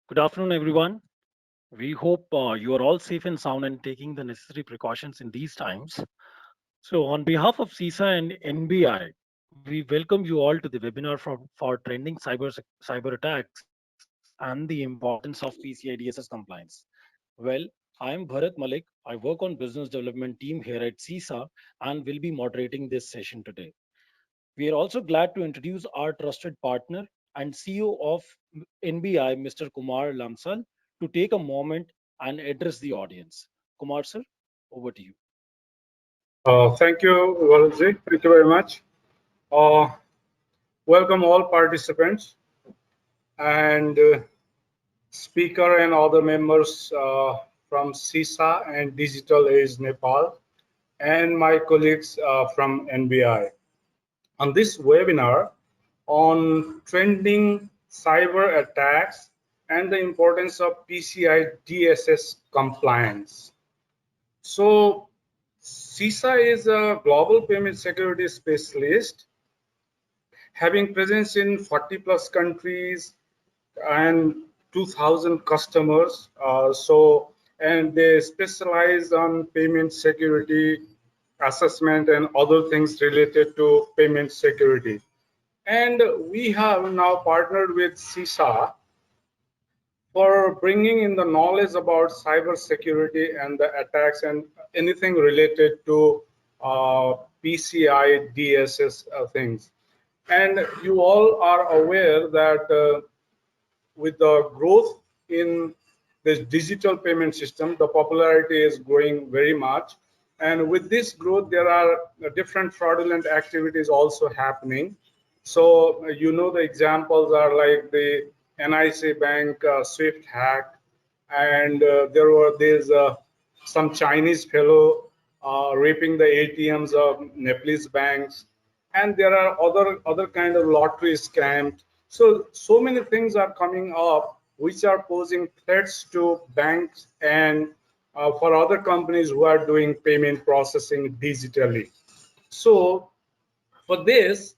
Good afternoon, everyone. We hope you are all safe and sound and taking the necessary precautions in these times. So, on behalf of SISA and NBI, we welcome you all to the webinar for trending cyber attacks and the importance of PCI DSS compliance. Well, I am Bharat Malik. I work on business development team here at SISA and will be moderating this session today. We are also glad to introduce our trusted partner and CEO of NBI, Mr. Kumar Lamsal, to take a moment and address the audience. Kumar sir, over to you. Thank you, Varunji. Thank you very much. Uh, Welcome all participants and speaker and other members from SISA and Digital Age Nepal and my colleagues from NBI. On this webinar on trending cyber attacks and the importance of PCI DSS compliance. So SISA is a global payment security specialist having presence in 40 plus countries and 2000 customers. And they specialize on payment security assessment and other things related to payment security. And we have now partnered with SISA for bringing in the knowledge about cyber security and the attacks and anything related to PCI DSS things. And you all are aware that with the growth in this digital payment system, the popularity is growing very much. And with this growth, there are different fraudulent activities also happening. So, you know, the examples are like the NIC Bank Swift hack, and there's some Chinese fellow raping the ATMs of Nepalese banks, and there are other kind of lottery scams. So many things are coming up which are posing threats to banks and for other companies who are doing payment processing digitally. So for this,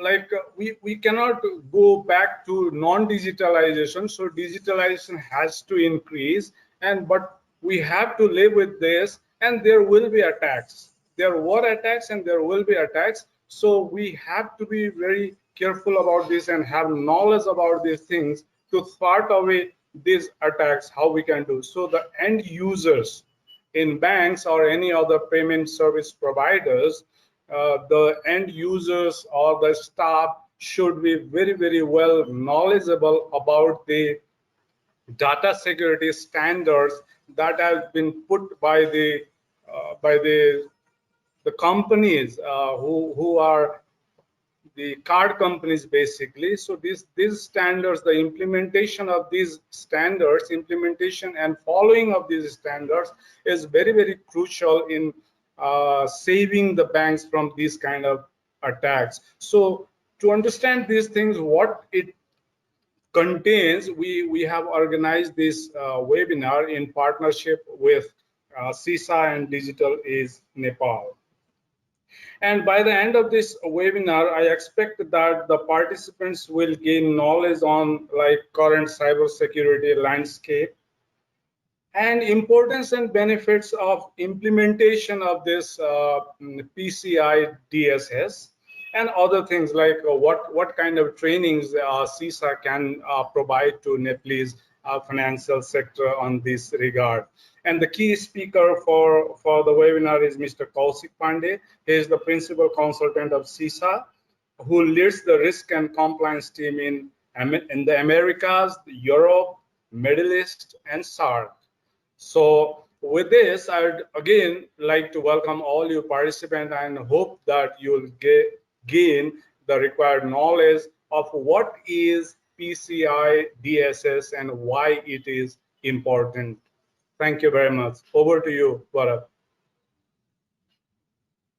like we cannot go back to non-digitalization, so digitalization has to increase, and but we have to live with this, and there will be attacks. There were attacks and there will be attacks, so we have to be very careful about this and have knowledge about these things to thwart away these attacks. How we can do so, the end users in banks or any other payment service providers, the end users or the staff should be very well knowledgeable about the data security standards that have been put by the companies who are the card companies basically. So these standards, the implementation of these standards, implementation and following of these standards is very crucial in saving the banks from these kind of attacks. So to understand these things, what it contains, we have organized this webinar in partnership with SISA and Digital Age Nepal. And by the end of this webinar, I expect that the participants will gain knowledge on like current cybersecurity landscape and importance and benefits of implementation of this PCI DSS and other things like what kind of trainings SISA can provide to Nepalese financial sector on this regard. And the key speaker for the webinar is Mr. Kaushik Pandey. He is the principal consultant of SISA, who leads the risk and compliance team in the Americas, Europe, Middle East, and SAARC. So with this, I would again like to welcome all you participants and hope that you'll gain the required knowledge of what is PCI DSS and why it is important. Thank you very much. Over to you, Bharat.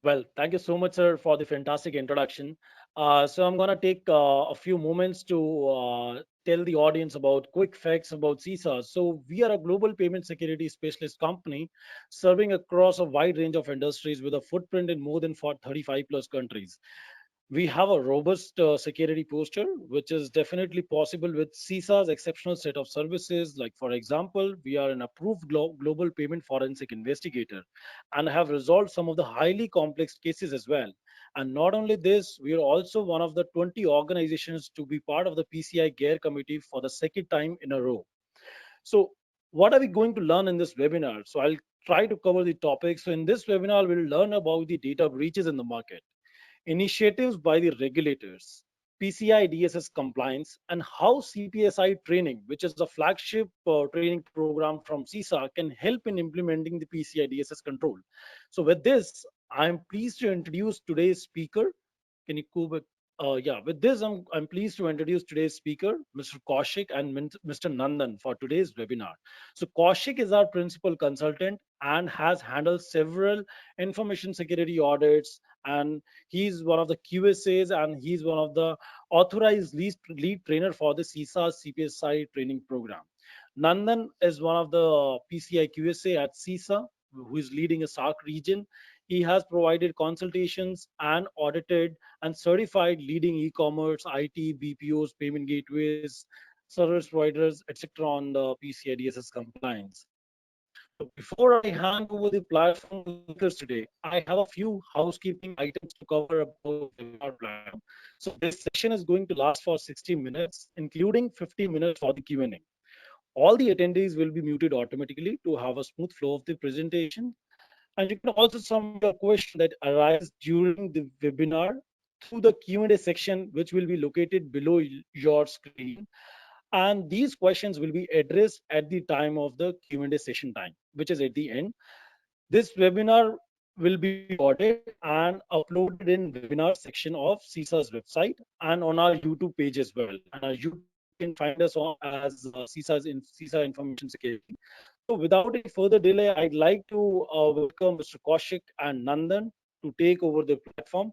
Well, thank you so much, sir, for the fantastic introduction. So I'm going to take a few moments to tell the audience about quick facts about CISA. So we are a global payment security specialist company serving across a wide range of industries with a footprint in more than 35 plus countries. We have a robust security posture, which is definitely possible with CISA's exceptional set of services. Like, for example, we are an approved global payment forensic investigator and have resolved some of the highly complex cases as well. And not only this, we are also one of the 20 organizations to be part of the PCI GARE committee for the second time in a row. So, what are we going to learn in this webinar? So, I'll try to cover the topics. So, in this webinar, we'll learn about the data breaches in the market, initiatives by the regulators, PCI Dss compliance, and how CPSI training, which is a flagship training program from SISA, can help in implementing the PCI Dss control. So, with this, I'm pleased to introduce today's speaker. Can you go back? Yeah, with this, I'm pleased to introduce today's speaker, Mr. Kaushik and Mr. Nandan for today's webinar. So Kaushik is our principal consultant and has handled several information security audits, and he's one of the QSAs and he's one of the authorized lead trainer for the CISA CPSI training program. Nandan is one of the PCI QSA at CISA, who is leading a SARC region. He has provided consultations and audited and certified leading e-commerce, IT, BPOs, payment gateways, service providers, etc. on the PCI DSS compliance. So before I hand over the platform to the speakers today, I have a few housekeeping items to cover about the webinar platform. So this session is going to last for 60 minutes, including 15 minutes for the Q&A. All the attendees will be muted automatically to have a smooth flow of the presentation. And you can also submit your question that arise during the webinar through the Q&A section, which will be located below your screen. And these questions will be addressed at the time of the Q&A session time, which is at the end. This webinar will be recorded and uploaded in webinar section of CISA's website and on our YouTube page as well. And our YouTube, you can find us on as CISA Information Security. So without any further delay, I'd like to welcome Mr. Kaushik and Nandan to take over the platform.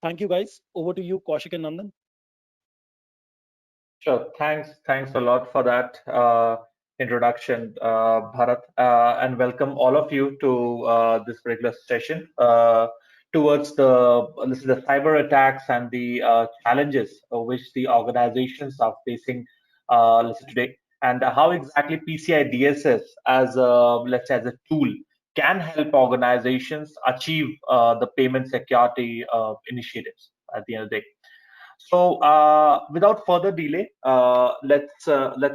Thank you, guys. Over to you, Kaushik and Nandan. Sure. Thanks a lot for that introduction, Bharat, and welcome all of you to this regular session towards this is the cyber attacks and the challenges which the organizations are facing today, and how exactly PCI DSS as let's say as a tool can help organizations achieve the payment security initiatives at the end of the day. So, without further delay, let's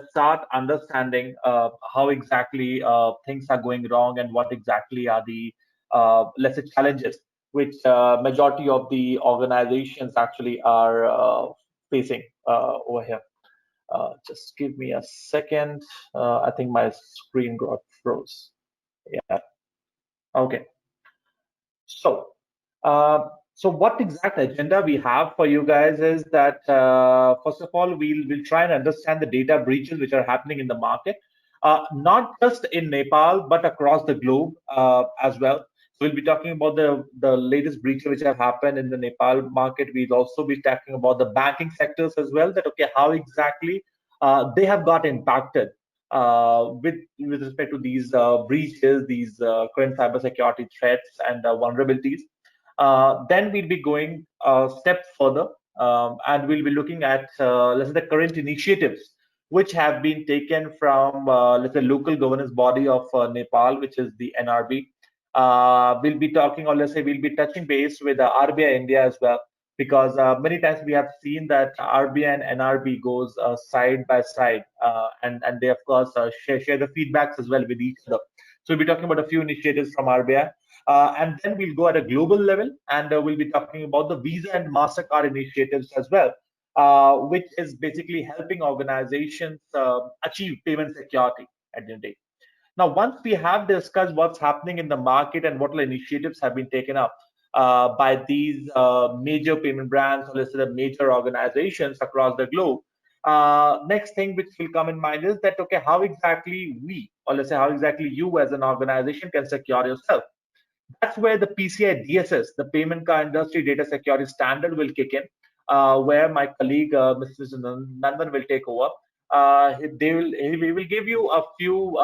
start understanding how exactly things are going wrong and what exactly are the let's say challenges which majority of the organizations actually are facing over here. Just give me a second. I think my screen got froze. Yeah. Okay. So, so what exact agenda we have for you guys is that first of all, we'll try and understand the data breaches which are happening in the market, not just in Nepal but across the globe as well. So we'll be talking about the latest breaches which have happened in the Nepal market. We'll also be talking about the banking sectors as well. That okay, how exactly they have got impacted with respect to these breaches, these current cybersecurity threats and vulnerabilities. Then we'll be going a step further, and we'll be looking at let's say the current initiatives which have been taken from let's say local governance body of Nepal, which is the NRB. We'll be talking, or let's say we'll be touching base with RBI India as well, because many times we have seen that RBI and NRB goes side by side, and they of course share the feedbacks as well with each other. So we'll be talking about a few initiatives from RBI, and then we'll go at a global level, and we'll be talking about the Visa and Mastercard initiatives as well, which is basically helping organizations achieve payment security at the end of the day. Now, once we have discussed what's happening in the market and what initiatives have been taken up by these major payment brands or let's say the major organizations across the globe, next thing which will come in mind is that, okay, how exactly we, or let's say how exactly you as an organization can secure yourself. That's where the PCI DSS, the Payment Card Industry Data Security Standard, will kick in, where my colleague, Mr. Nandan, will take over. He will give you a few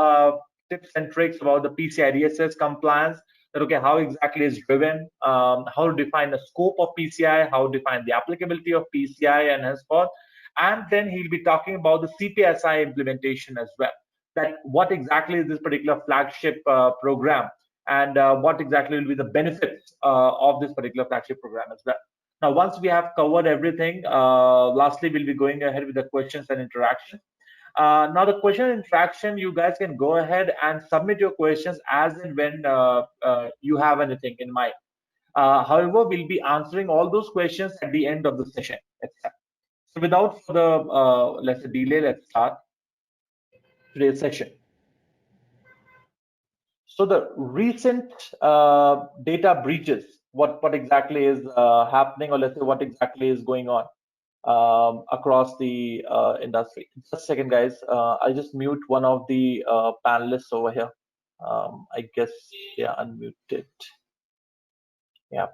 tips and tricks about the PCI Dss compliance, that okay, how exactly is driven, how to define the scope of PCI, how to define the applicability of PCI and henceforth. And then he'll be talking about the CPSI implementation as well, that what exactly is this particular flagship program, and what exactly will be the benefits of this particular flagship program as well. Now, once we have covered everything, lastly, we'll be going ahead with the questions and interaction. Now, the question and interaction, you guys can go ahead and submit your questions as and when you have anything in mind. However, we'll be answering all those questions at the end of the session itself. So without further, let's say, delay, let's start today's session. So the recent data breaches, what exactly is happening, or let's say what exactly is going on across the industry. Just a second, guys. I'll just mute one of the panelists over here. I guess, yeah, unmute it. Yeah.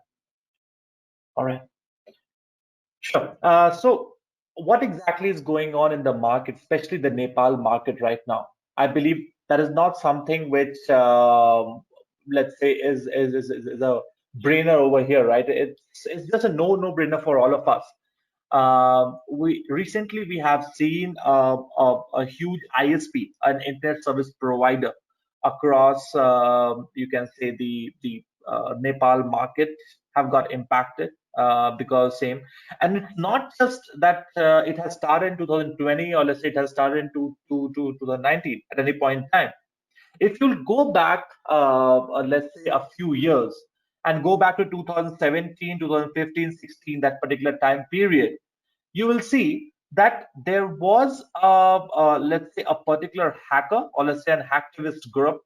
All right. Sure. So what exactly is going on in the market, especially the Nepal market right now? I believe that is not something which, let's say, is a brainer over here, right? It's just a no-brainer for all of us. We recently have seen a huge ISP, an internet service provider, across you can say the Nepal market have got impacted because same. And it's not just that it has started in 2020, or let's say it has started in 2019 at any point in time. If you'll go back, let's say a few years, and go back to 2017, 2015, 16, that particular time period, you will see that there was let's say a particular hacker, or let's say an hacktivist group,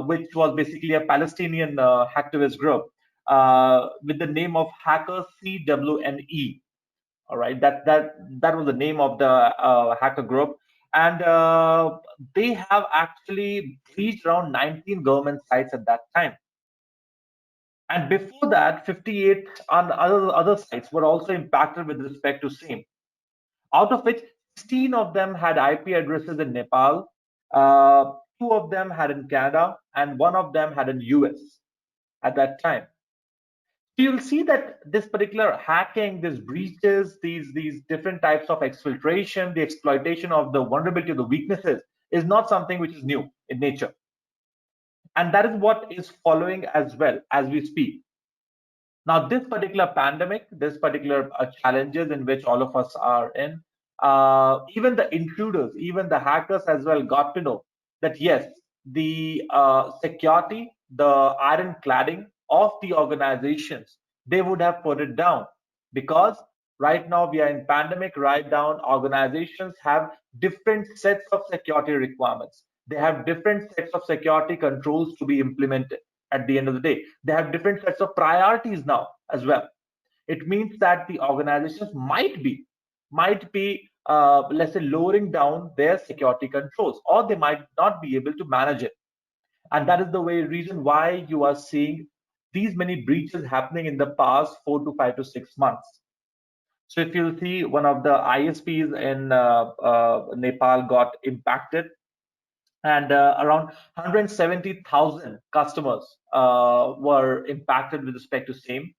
which was basically a Palestinian hacktivist group with the name of Hacker CWNE. All right, that was the name of the hacker group, and they have actually breached around 19 government sites at that time. And before that, 58 on other sites were also impacted with respect to same. Out of which 16 of them had IP addresses in Nepal, 2 of them had in Canada, and 1 of them had in US at that time. So you'll see that this particular hacking, these breaches, these different types of exfiltration, the exploitation of the vulnerability of the weaknesses is not something which is new in nature. And that is what is following as well as we speak. Now, this particular pandemic, this particular challenges in which all of us are in, even the intruders, even the hackers as well got to know that yes, the security, the ironcladding of the organizations, they would have put it down, because right now we are in pandemic. Right down, organizations have different sets of security requirements. They have different sets of security controls to be implemented. At the end of the day, they have different sets of priorities now as well. It means that the organizations might be let's say lowering down their security controls, or they might not be able to manage it. And that is the reason why you are seeing these many breaches happening in the past 4 to 5 to 6 months. So if you see, one of the ISPs in Nepal got impacted, and around 170,000 customers were impacted with respect to same.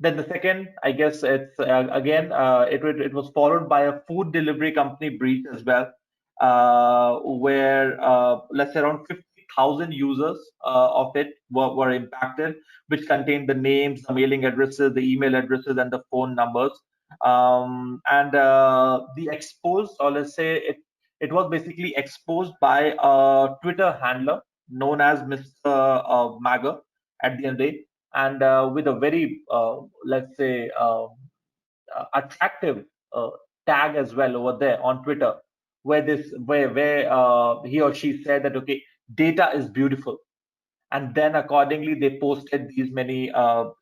Then the second, I guess it's again, it was followed by a food delivery company breach as well, where let's say around 50,000 users of it were impacted, which contained the names, the mailing addresses, the email addresses, and the phone numbers. And the exposed, or let's say it was basically exposed by a Twitter handler known as Mr. Maga at the end of the day, and with a very, let's say, attractive tag as well over there on Twitter, where he or she said that, okay, data is beautiful. And then accordingly, they posted these many,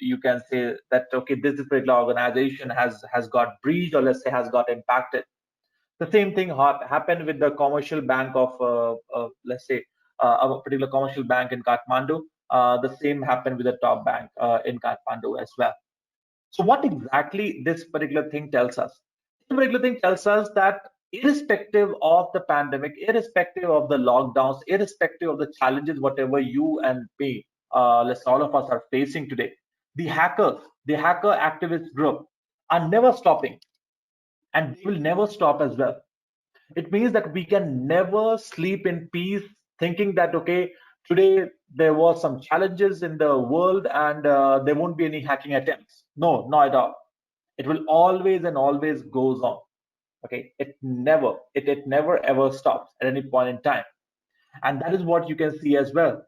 you can say that, okay, this particular organization has got breached, or let's say has got impacted. The same thing happened with the commercial bank of, let's say, a particular commercial bank in Kathmandu. The same happened with the top bank in Kathmandu as well. So what exactly this particular thing tells us? This particular thing tells us that irrespective of the pandemic, irrespective of the lockdowns, irrespective of the challenges, whatever you and me let's say all of us are facing today, the hacker activist group are never stopping, and they will never stop as well. It means that we can never sleep in peace thinking that, okay, today there was some challenges in the world and there won't be any hacking attempts. No, not at all. It will always and always goes on. Okay, it never ever stops at any point in time. And that is what you can see as well,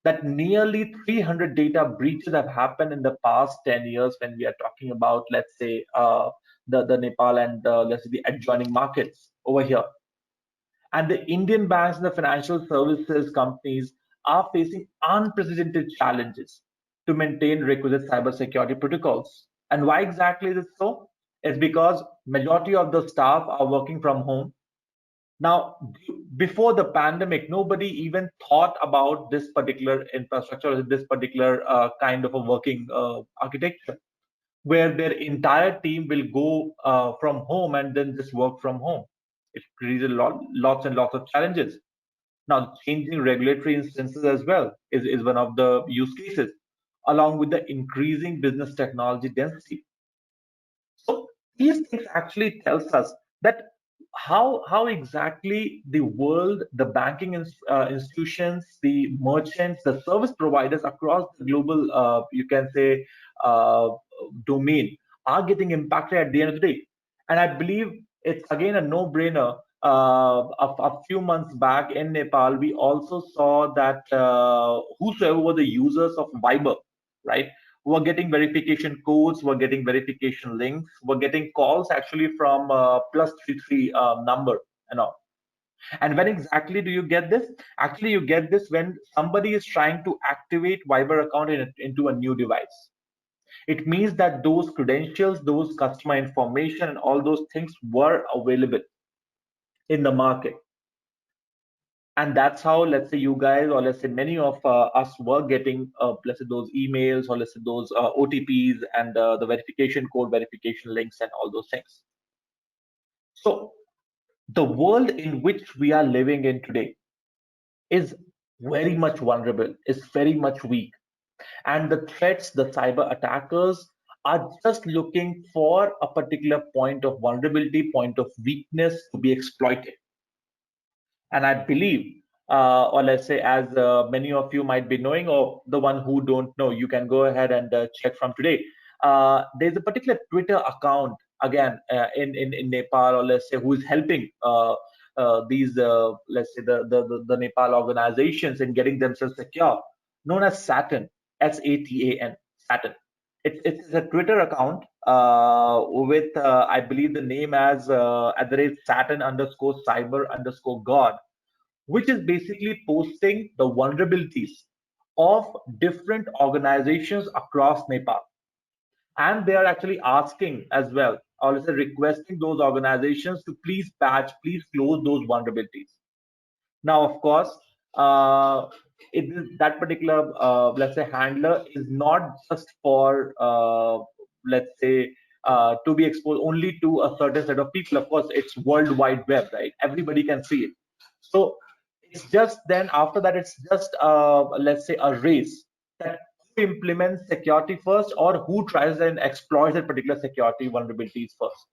that nearly 300 data breaches have happened in the past 10 years when we are talking about, let's say, the Nepal and let's say the adjoining markets over here. And the Indian banks and the financial services companies are facing unprecedented challenges to maintain requisite cybersecurity protocols. And why exactly is it so? It's because majority of the staff are working from home. Now, before the pandemic, nobody even thought about this particular infrastructure, or this particular kind of a working architecture, where their entire team will go from home and then just work from home. It creates lots and lots of challenges. Now, changing regulatory instances as well is one of the use cases, along with the increasing business technology density. So these things actually tells us that how exactly the world, the banking institutions, the merchants, the service providers across the global, you can say, domain are getting impacted at the end of the day. And I believe it's again a no-brainer. A few months back in Nepal, we also saw that whosoever were the users of Viber, right, were getting verification codes, were getting verification links, were getting calls actually from +33 number and all. And when exactly do you get this? Actually, you get this when somebody is trying to activate Viber account into a new device. It means that those credentials, those customer information, and all those things were available in the market. And that's how, let's say, you guys, or let's say many of us were getting, let's say, those emails, or let's say those OTPs and the verification code, verification links, and all those things. So the world in which we are living in today is very much vulnerable, is very much weak. And the threats, the cyber attackers are just looking for a particular point of vulnerability, point of weakness to be exploited. And I believe, or let's say, as many of you might be knowing, or the one who don't know, you can go ahead and check from today. There's a particular Twitter account, again, in Nepal, or let's say, who is helping these, let's say, the Nepal organizations in getting themselves secure, known as Satan, SATAN, Satan. It's a Twitter account with, I believe, the name as @Satan_cyber_god, which is basically posting the vulnerabilities of different organizations across Nepal. And they are actually asking as well, or let's say requesting those organizations to please patch, please close those vulnerabilities. Now, of course, that particular, let's say, handler is not just for, let's say, to be exposed only to a certain set of people. Of course, it's World Wide Web, right? Everybody can see it. So it's just then after that, it's just, let's say, a race that who implements security first, or who tries and exploits that particular security vulnerabilities first.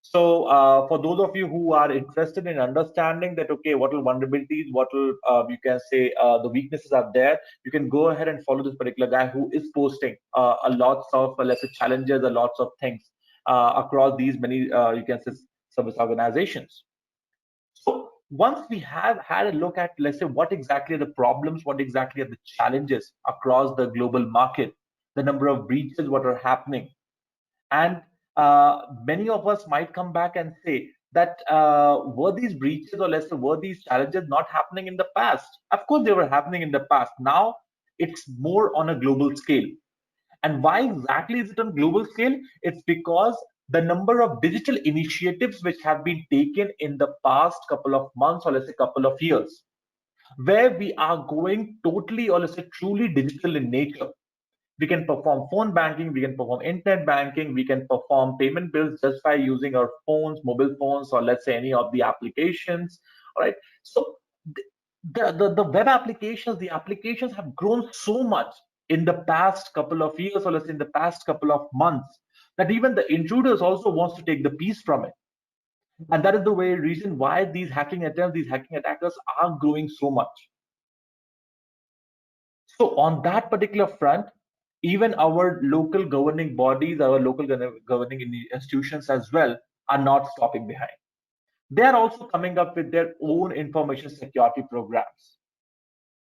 So for those of you who are interested in understanding that, okay, what will vulnerabilities, what will, you can say, the weaknesses are there, you can go ahead and follow this particular guy who is posting a lots of, let's say, challenges, a lots of things across these many, you can say, service organizations. So once we have had a look at, let's say, what exactly are the problems, what exactly are the challenges across the global market, the number of breaches, what are happening, and many of us might come back and say that were these breaches, or let's say, were these challenges not happening in the past? Of course, they were happening in the past. Now it's more on a global scale. And why exactly is it on global scale? It's because the number of digital initiatives which have been taken in the past couple of months, or let's say couple of years, where we are going totally, or let's say truly digital in nature. We can perform phone banking, we can perform internet banking, we can perform payment bills just by using our phones, mobile phones, or let's say any of the applications. All right. So the web applications, the applications have grown so much in the past couple of years, or let's say in the past couple of months, that even the intruders also wants to take the piece from it. And that is the way reason why these hacking attempts, these hacking attackers are growing so much. So on that particular front, even our local governing bodies, our local governing institutions as well are not stopping behind. They are also coming up with their own information security programs.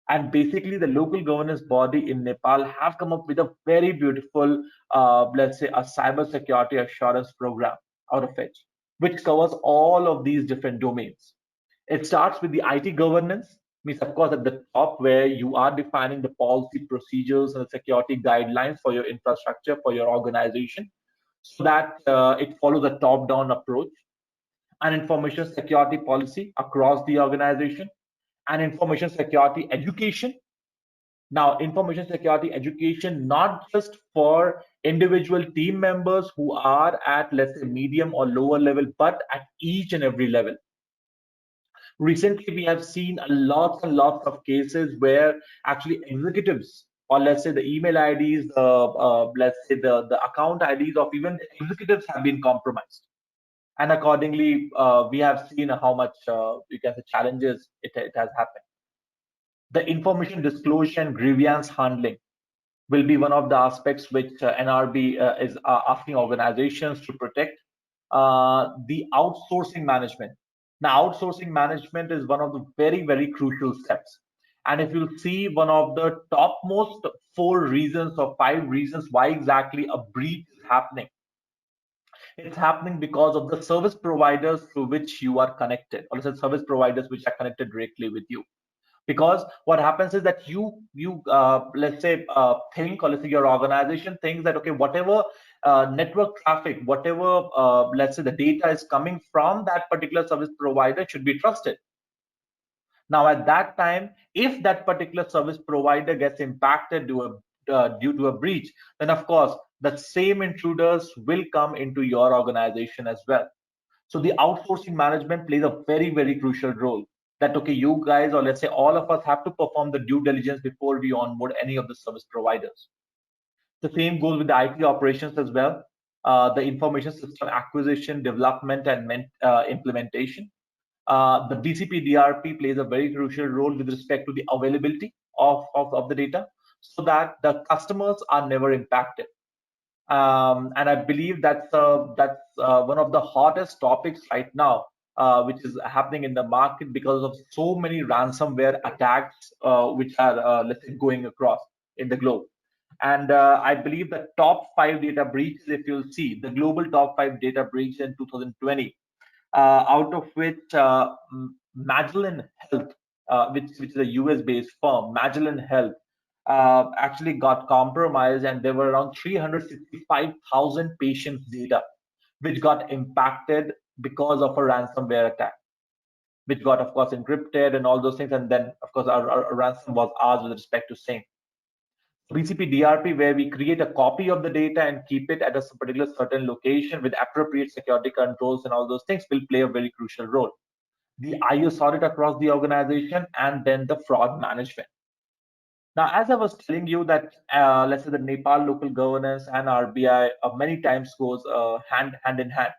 And basically, the local governance body in Nepal have come up with a very beautiful, let's say, a cyber security assurance program out of it, which covers all of these different domains. It starts with the IT governance, means of course at the top where you are defining the policy, procedures, and the security guidelines for your infrastructure, for your organization, so that it follows a top-down approach. An information security policy across the organization, and information security education. Now, information security education, not just for individual team members who are at, let's say, medium or lower level, but at each and every level. Recently, we have seen lots and lots of cases where actually executives, or let's say the email IDs, let's say the account IDs of even the executives have been compromised. And accordingly, we have seen how much you can say challenges it has happened. The information disclosure and grievance handling will be one of the aspects which NRB is asking organizations to protect. The outsourcing management. Now, outsourcing management is one of the very, very crucial steps. And if you see one of the topmost 4 reasons or 5 reasons why exactly a breach is happening, it's happening because of the service providers through which you are connected, or let's say service providers which are connected directly with you. Because what happens is that you let's say think, or let's say your organization thinks that, okay, whatever network traffic, whatever let's say the data is coming from that particular service provider should be trusted. Now at that time, if that particular service provider gets impacted due to a breach, then of course the same intruders will come into your organization as well. So the outsourcing management plays a very, very crucial role. That, okay, you guys, or let's say all of us, have to perform the due diligence before we onboard any of the service providers. The same goes with the IT operations as well. The information system acquisition, development, and implementation. The BCP DRP plays a very crucial role with respect to the availability of the data, so that the customers are never impacted. And I believe that's one of the hottest topics right now, which is happening in the market because of so many ransomware attacks which are let's say going across in the globe. And I believe the top 5 data breaches, if you'll see the global top 5 data breaches in 2020, out of which Magellan Health, which is a US-based firm, Magellan Health, actually got compromised, and there were around 365,000 patients' data which got impacted because of a ransomware attack, which got, of course, encrypted and all those things. And then, of course, our ransom was ours with respect to same. BCP DRP, where we create a copy of the data and keep it at a particular certain location with appropriate security controls and all those things, will play a very crucial role. The IS audit across the organization, and then the fraud management. Now, as I was telling you that, let's say the Nepal local governance and RBI many times goes hand in hand.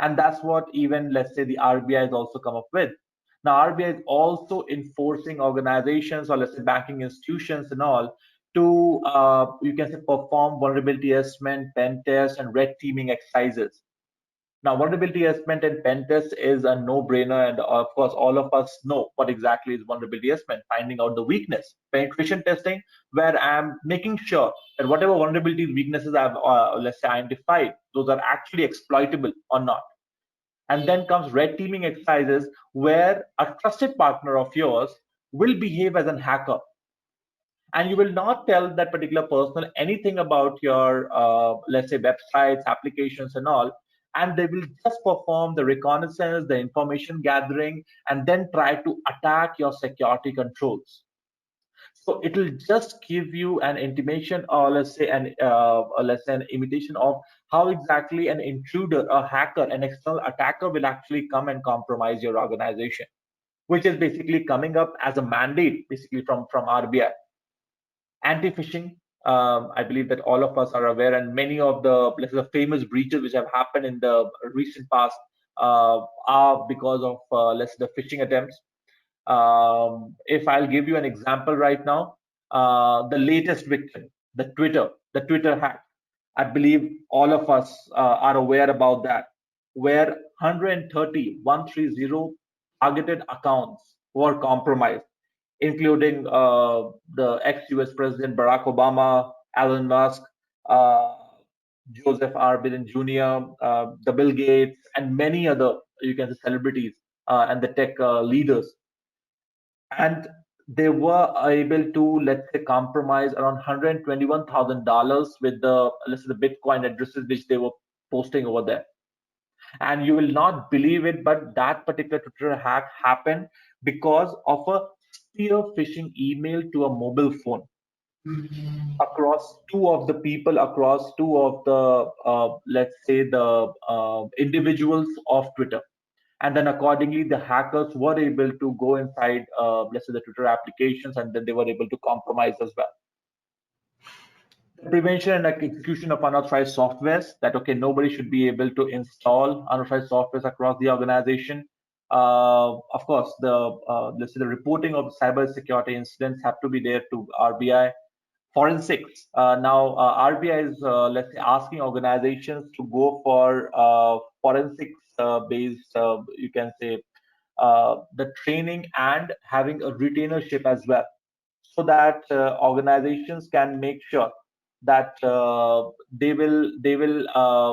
And that's what even, let's say, the RBI has also come up with. Now, RBI is also enforcing organizations, or let's say banking institutions and all, to, you can say, perform vulnerability assessment, pen test, and red teaming exercises. Now, vulnerability assessment and pen test is a no-brainer, and of course, all of us know what exactly is vulnerability assessment: finding out the weakness. Penetration testing, where I'm making sure that whatever vulnerabilities, weaknesses I've let's say identified, those are actually exploitable or not. And then comes red teaming exercises, where a trusted partner of yours will behave as an hacker, and you will not tell that particular person anything about your let's say websites, applications, and all, and they will just perform the reconnaissance, the information gathering, and then try to attack your security controls. So it will just give you an intimation, or let's say an imitation of how exactly an intruder, a hacker, an external attacker will actually come and compromise your organization. which is basically coming up as a mandate, basically from RBI. Anti-phishing, I believe that all of us are aware, and many of the, let's say, the famous breaches which have happened in the recent past are because of, let's say, the phishing attempts. If I'll give you an example right now, the latest victim, the Twitter hack, I believe all of us are aware about that, where 130 targeted accounts were compromised, including the ex-US President Barack Obama, Elon Musk, uh, Joseph R. Biden Jr., the Bill Gates, and many other, you can say, celebrities and the tech leaders. And they were able to, let's say, compromise around $121,000 with the, let's say, the Bitcoin addresses which they were posting over there. And you will not believe it, but that particular Twitter hack happened because of a spear phishing email to a mobile phone across two of the people, across two of the, let's say, the individuals of Twitter. And then accordingly, the hackers were able to go inside, let's say, the Twitter applications, and then they were able to compromise as well. The prevention and execution of unauthorized softwares, that, okay, nobody should be able to install unauthorized softwares across the organization. Of course, let's say the reporting of cybersecurity incidents have to be there to RBI. Forensics. Now, RBI is, let's say, asking organizations to go for forensics-based, you can say, the training and having a retainership as well, so that organizations can make sure that they will,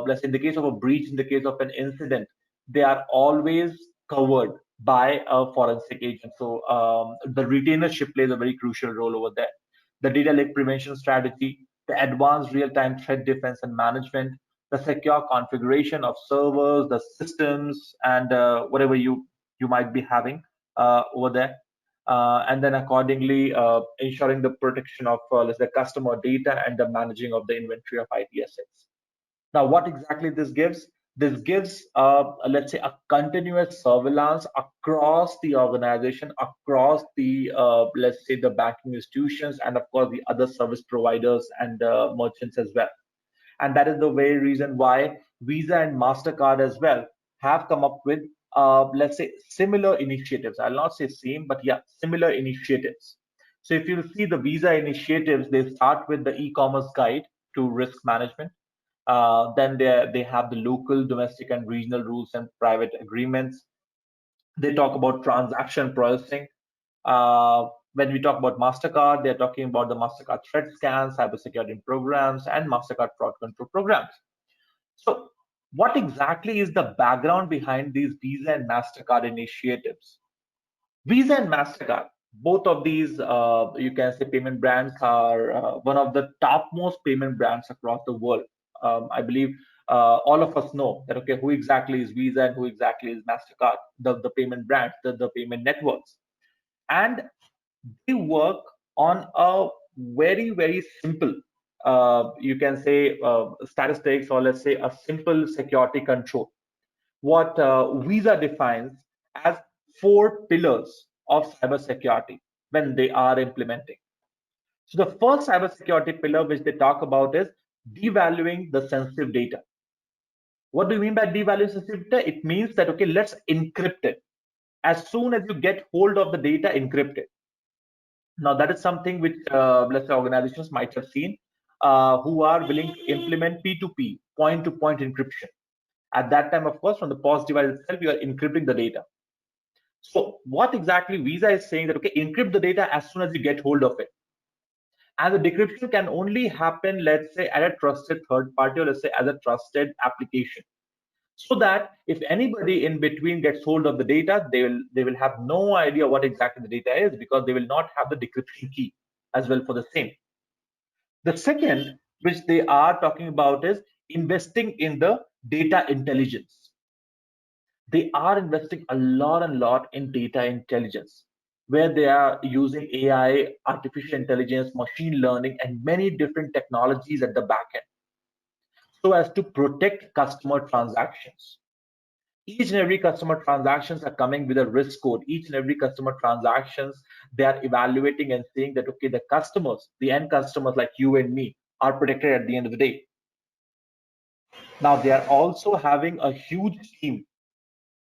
let's say, in the case of a breach, in the case of an incident, they are always covered by a forensic agent. So the retainership plays a very crucial role over there. The data leak prevention strategy, the advanced real-time threat defense and management, the secure configuration of servers, the systems, and whatever you might be having over there. And then accordingly ensuring the protection of let's say, customer data and the managing of the inventory of IT assets. Now, what exactly this gives? This gives, let's say, a continuous surveillance across the organization, across the, let's say, the banking institutions, and of course, the other service providers and merchants as well. And that is the very reason why Visa and MasterCard as well have come up with, let's say, similar initiatives. I'll not say same, but yeah, similar initiatives. So if you see the Visa initiatives, they start with the e-commerce guide to risk management. Then they have the local, domestic, and regional rules and private agreements. They talk about transaction processing. When we talk about MasterCard, they're talking about the MasterCard threat scans, cybersecurity programs, and MasterCard fraud control programs. So what exactly is the background behind these Visa and MasterCard initiatives? Visa and MasterCard, both of these, you can say, payment brands are one of the topmost payment brands across the world. I believe all of us know that, okay, who exactly is Visa and who exactly is MasterCard, the payment brands, the payment networks. And they work on a very, very simple, you can say, statistics, or let's say a simple security control. What Visa defines as 4 pillars of cybersecurity when they are implementing. So the first cybersecurity pillar which they talk about is devaluing the sensitive data. What do you mean by devaluing sensitive data? It means that, okay, let's encrypt it. As soon as you get hold of the data, encrypt it. Now, that is something which, let's say, organizations might have seen who are willing to implement P2P, point-to-point encryption. At that time, of course, from the POS device itself, you are encrypting the data. So what exactly Visa is saying that, okay, encrypt the data as soon as you get hold of it. And the decryption can only happen, let's say, at a trusted third party, or let's say as a trusted application. So that if anybody in between gets hold of the data, they will have no idea what exactly the data is, because they will not have the decryption key as well for the same. The second, which they are talking about, is investing in the data intelligence. They are investing a lot in data intelligence, where they are using AI, artificial intelligence, machine learning, and many different technologies at the back end, so as to protect customer transactions. Each and every customer transactions are coming with a risk code. Each and every customer transactions, they are evaluating and saying that, okay, the customers, the end customers like you and me are protected at the end of the day. Now, they are also having a huge team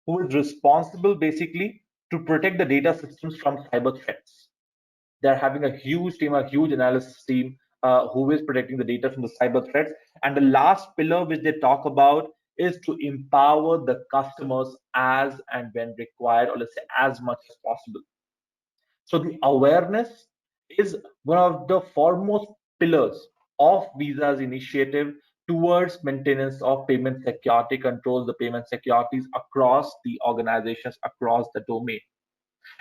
who is responsible basically to protect the data systems from cyber threats. They're having a huge team, a huge analysis team who is protecting the data from the cyber threats. And the last pillar which they talk about is to empower the customers as and when required, or let's say as much as possible. So the awareness is one of the foremost pillars of Visa's initiative towards maintenance of payment security controls, the payment securities across the organizations, across the domain.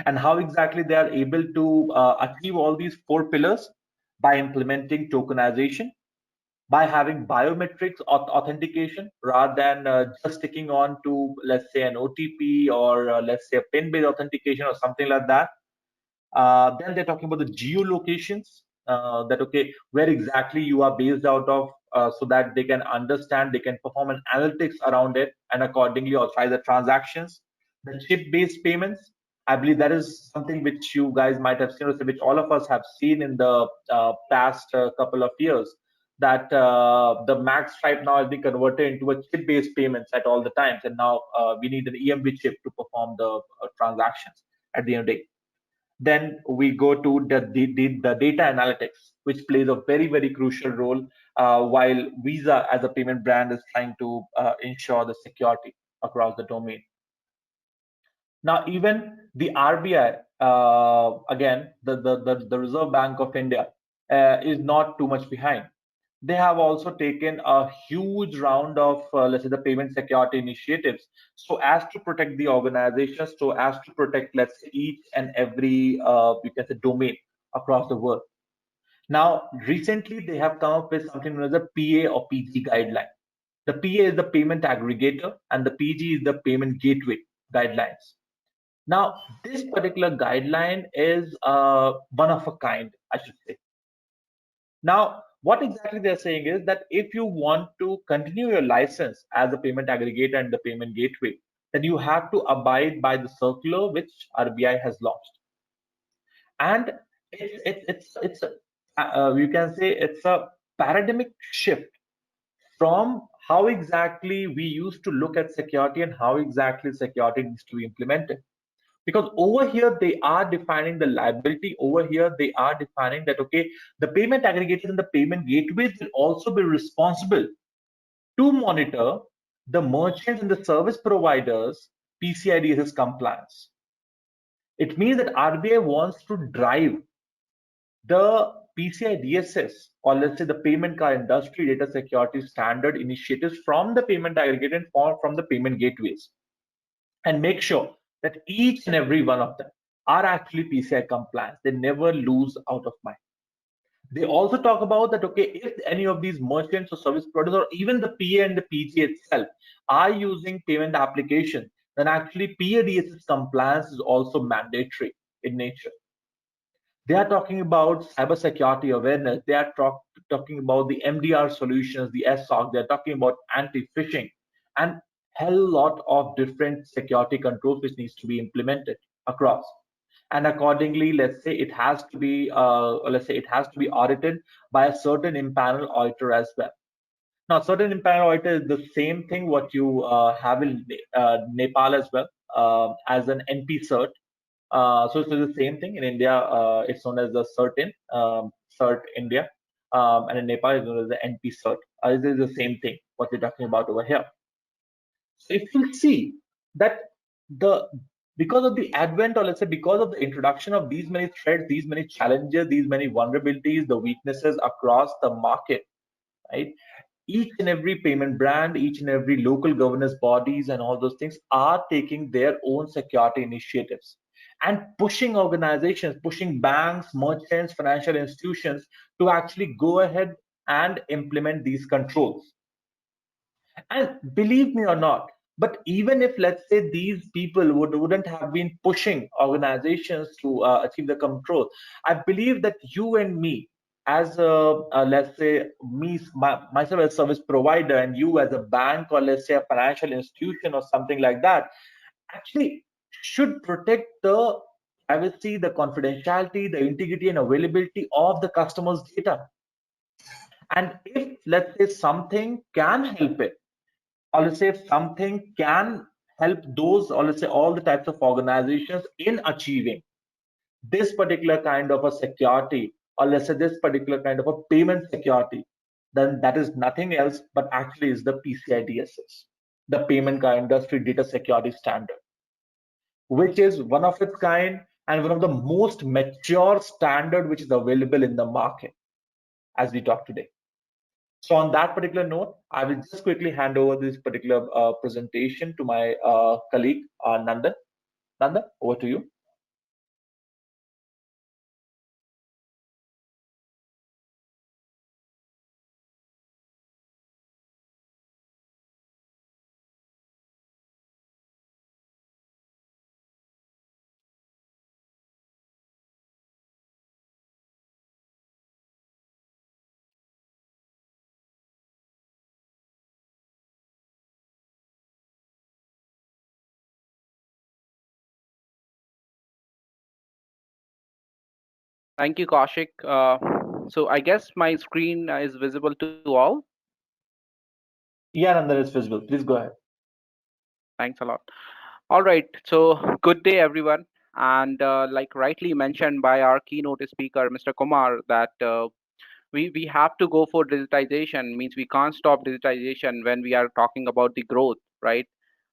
And how exactly they are able to achieve all these four pillars? By implementing tokenization, by having biometrics authentication rather than just sticking on to, let's say, an OTP or let's say a pin-based authentication or something like that. Then they're talking about the geolocations, that okay, where exactly you are based out of, so that they can understand, they can perform an analytics around it and accordingly authorize the transactions. The chip-based payments, I believe that is something which you guys might have seen, which all of us have seen in the past couple of years, that the Max Stripe now has been converted into a chip-based payments at all the times, and now we need an EMV chip to perform the transactions at the end of the day. Then we go to the data analytics, which plays a very, very crucial role while Visa as a payment brand is trying to ensure the security across the domain. Now, even the RBI, again, the Reserve Bank of India is not too much behind. They have also taken a huge round of, let's say, the payment security initiatives, so as to protect the organizations, so as to protect, let's say, each and every, you can say, domain across the world. Now, recently, they have come up with something known as a PA or PG guideline. The PA is the payment aggregator, and the PG is the payment gateway guidelines. Now, this particular guideline is one of a kind, I should say. Now, what exactly they're saying is that if you want to continue your license as a payment aggregator and the payment gateway, then you have to abide by the circular which RBI has launched. And it's you can say it's a paradigmic shift from how exactly we used to look at security and how exactly security needs to be implemented. Because over here they are defining the liability. Over here they are defining that, okay, the payment aggregators and the payment gateways will also be responsible to monitor the merchants and the service providers Pci Dss compliance. It means that RBI wants to drive the Pci Dss, or let's say the payment card industry data security standard initiatives from the payment aggregator or from the payment gateways, and make sure that each and every one of them are actually PCI compliant. They never lose out of mind. They also talk about that, okay, if any of these merchants or service providers or even the PA and the PG itself are using payment application, then actually Pci Dss compliance is also mandatory in nature. They are talking about cybersecurity awareness. They are talking about the MDR solutions, the SOC. They're talking about anti-phishing and hell lot of different security controls which needs to be implemented across. And accordingly, let's say it has to be, audited by a certain impanel auditor as well. Now, certain impanel auditor is the same thing what you have in Nepal as well, as an NP cert. So it's the same thing in India. It's known as the Cert India, and in Nepal it's known as the NP Cert. This is the same thing what we're talking about over here. So if you see that because of the advent, or let's say because of the introduction of these many threats, these many challenges, these many vulnerabilities, the weaknesses across the market, right? Each and every payment brand, each and every local governance bodies and all those things are taking their own security initiatives and pushing organizations, pushing banks, merchants, financial institutions to actually go ahead and implement these controls. And believe me or not, but even if, let's say, these people wouldn't have been pushing organizations to achieve the control, I believe that you and me, as a let's say myself as a service provider and you as a bank or let's say a financial institution or something like that actually should protect the privacy, the confidentiality, the integrity and availability of the customer's data. And if let's say something can help it, or let's say if something can help those, or let's say all the types of organizations in achieving this particular kind of a security, or let's say this particular kind of a payment security, then that is nothing else but actually is the PCI DSS, the Payment Industry Data Security Standard, which is one of its kind and one of the most mature standard which is available in the market as we talk today. So on that particular note, I will just quickly hand over this particular presentation to my colleague, Nandan. Nandan, over to you. Thank you, Kaushik. So I guess my screen is visible to all. Yeah, Nandan, is visible. Please go ahead. Thanks a lot. All right. So good day, everyone. And like rightly mentioned by our keynote speaker, Mr. Kumar, that we have to go for digitization. Means we can't stop digitization when we are talking about the growth, right?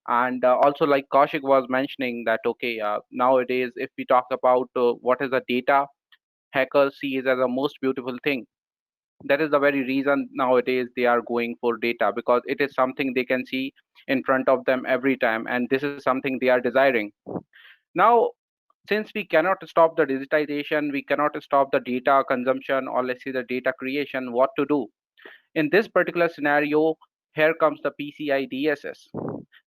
And also, like Kaushik was mentioning, that okay, nowadays if we talk about what is the data, hackers see it as a most beautiful thing. That is the very reason nowadays they are going for data, because it is something they can see in front of them every time, and this is something they are desiring. Now, since we cannot stop the digitization, we cannot stop the data consumption, or let's say the data creation, what to do in this particular scenario? Here comes the PCI DSS.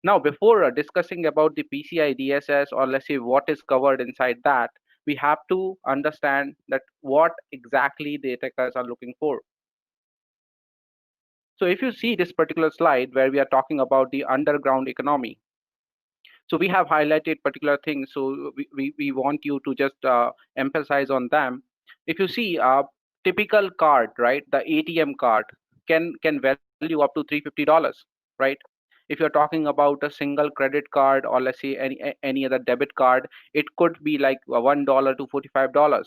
Now, before discussing about the PCI DSS, or let's say what is covered inside that, we have to understand that what exactly the attackers are looking for. So if you see this particular slide where we are talking about the underground economy, so we have highlighted particular things. So we want you to just emphasize on them. If you see a typical card, right, the ATM card can value up to $350, right? If you're talking about a single credit card, or let's say any other debit card, it could be like $1 to $45.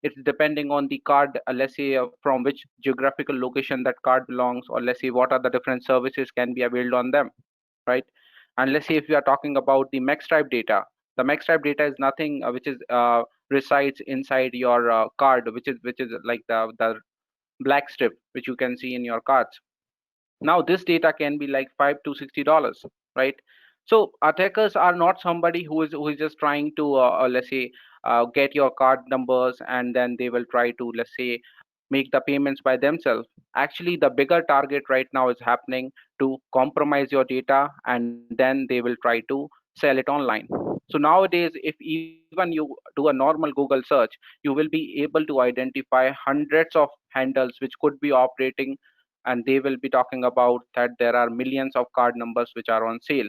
It's depending on the card, let's say from which geographical location that card belongs, or let's say what are the different services can be availed on them, right? And let's say if we are talking about the max type data, the max type data is nothing which is resides inside your card, which is like the black strip which you can see in your cards. Now this data can be like $5 to $60, right? So attackers are not somebody who is just trying to let's say get your card numbers, and then they will try to, let's say, make the payments by themselves. Actually, the bigger target right now is happening to compromise your data, and then they will try to sell it online. So nowadays, if even you do a normal Google search, you will be able to identify hundreds of handles which could be operating, and they will be talking about that there are millions of card numbers which are on sale.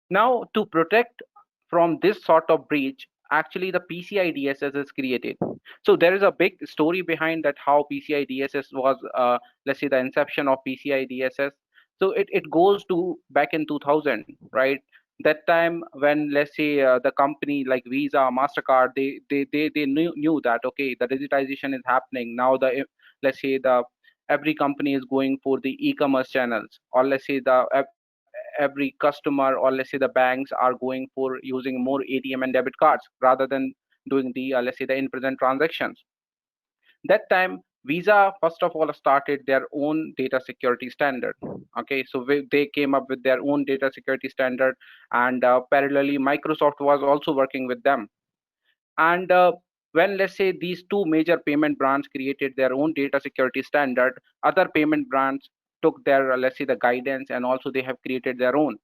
Now, to protect from this sort of breach, actually the PCI DSS is created. So there is a big story behind that, how PCI DSS was, let's say, the inception of PCI DSS. So it goes to back in 2000, right? That time when, let's say, the company like Visa, MasterCard, they knew that, okay, the digitization is happening. Now let's say every company is going for the e-commerce channels, or let's say every customer, or let's say the banks are going for using more ATM and debit cards rather than doing the let's say the in present transactions. That time Visa first of all started their own data security standard. Okay, so they came up with their own data security standard, and parallelly Microsoft was also working with them. And when, let's say, these two major payment brands created their own data security standard, other payment brands took their let's say the guidance, and also they have created their own.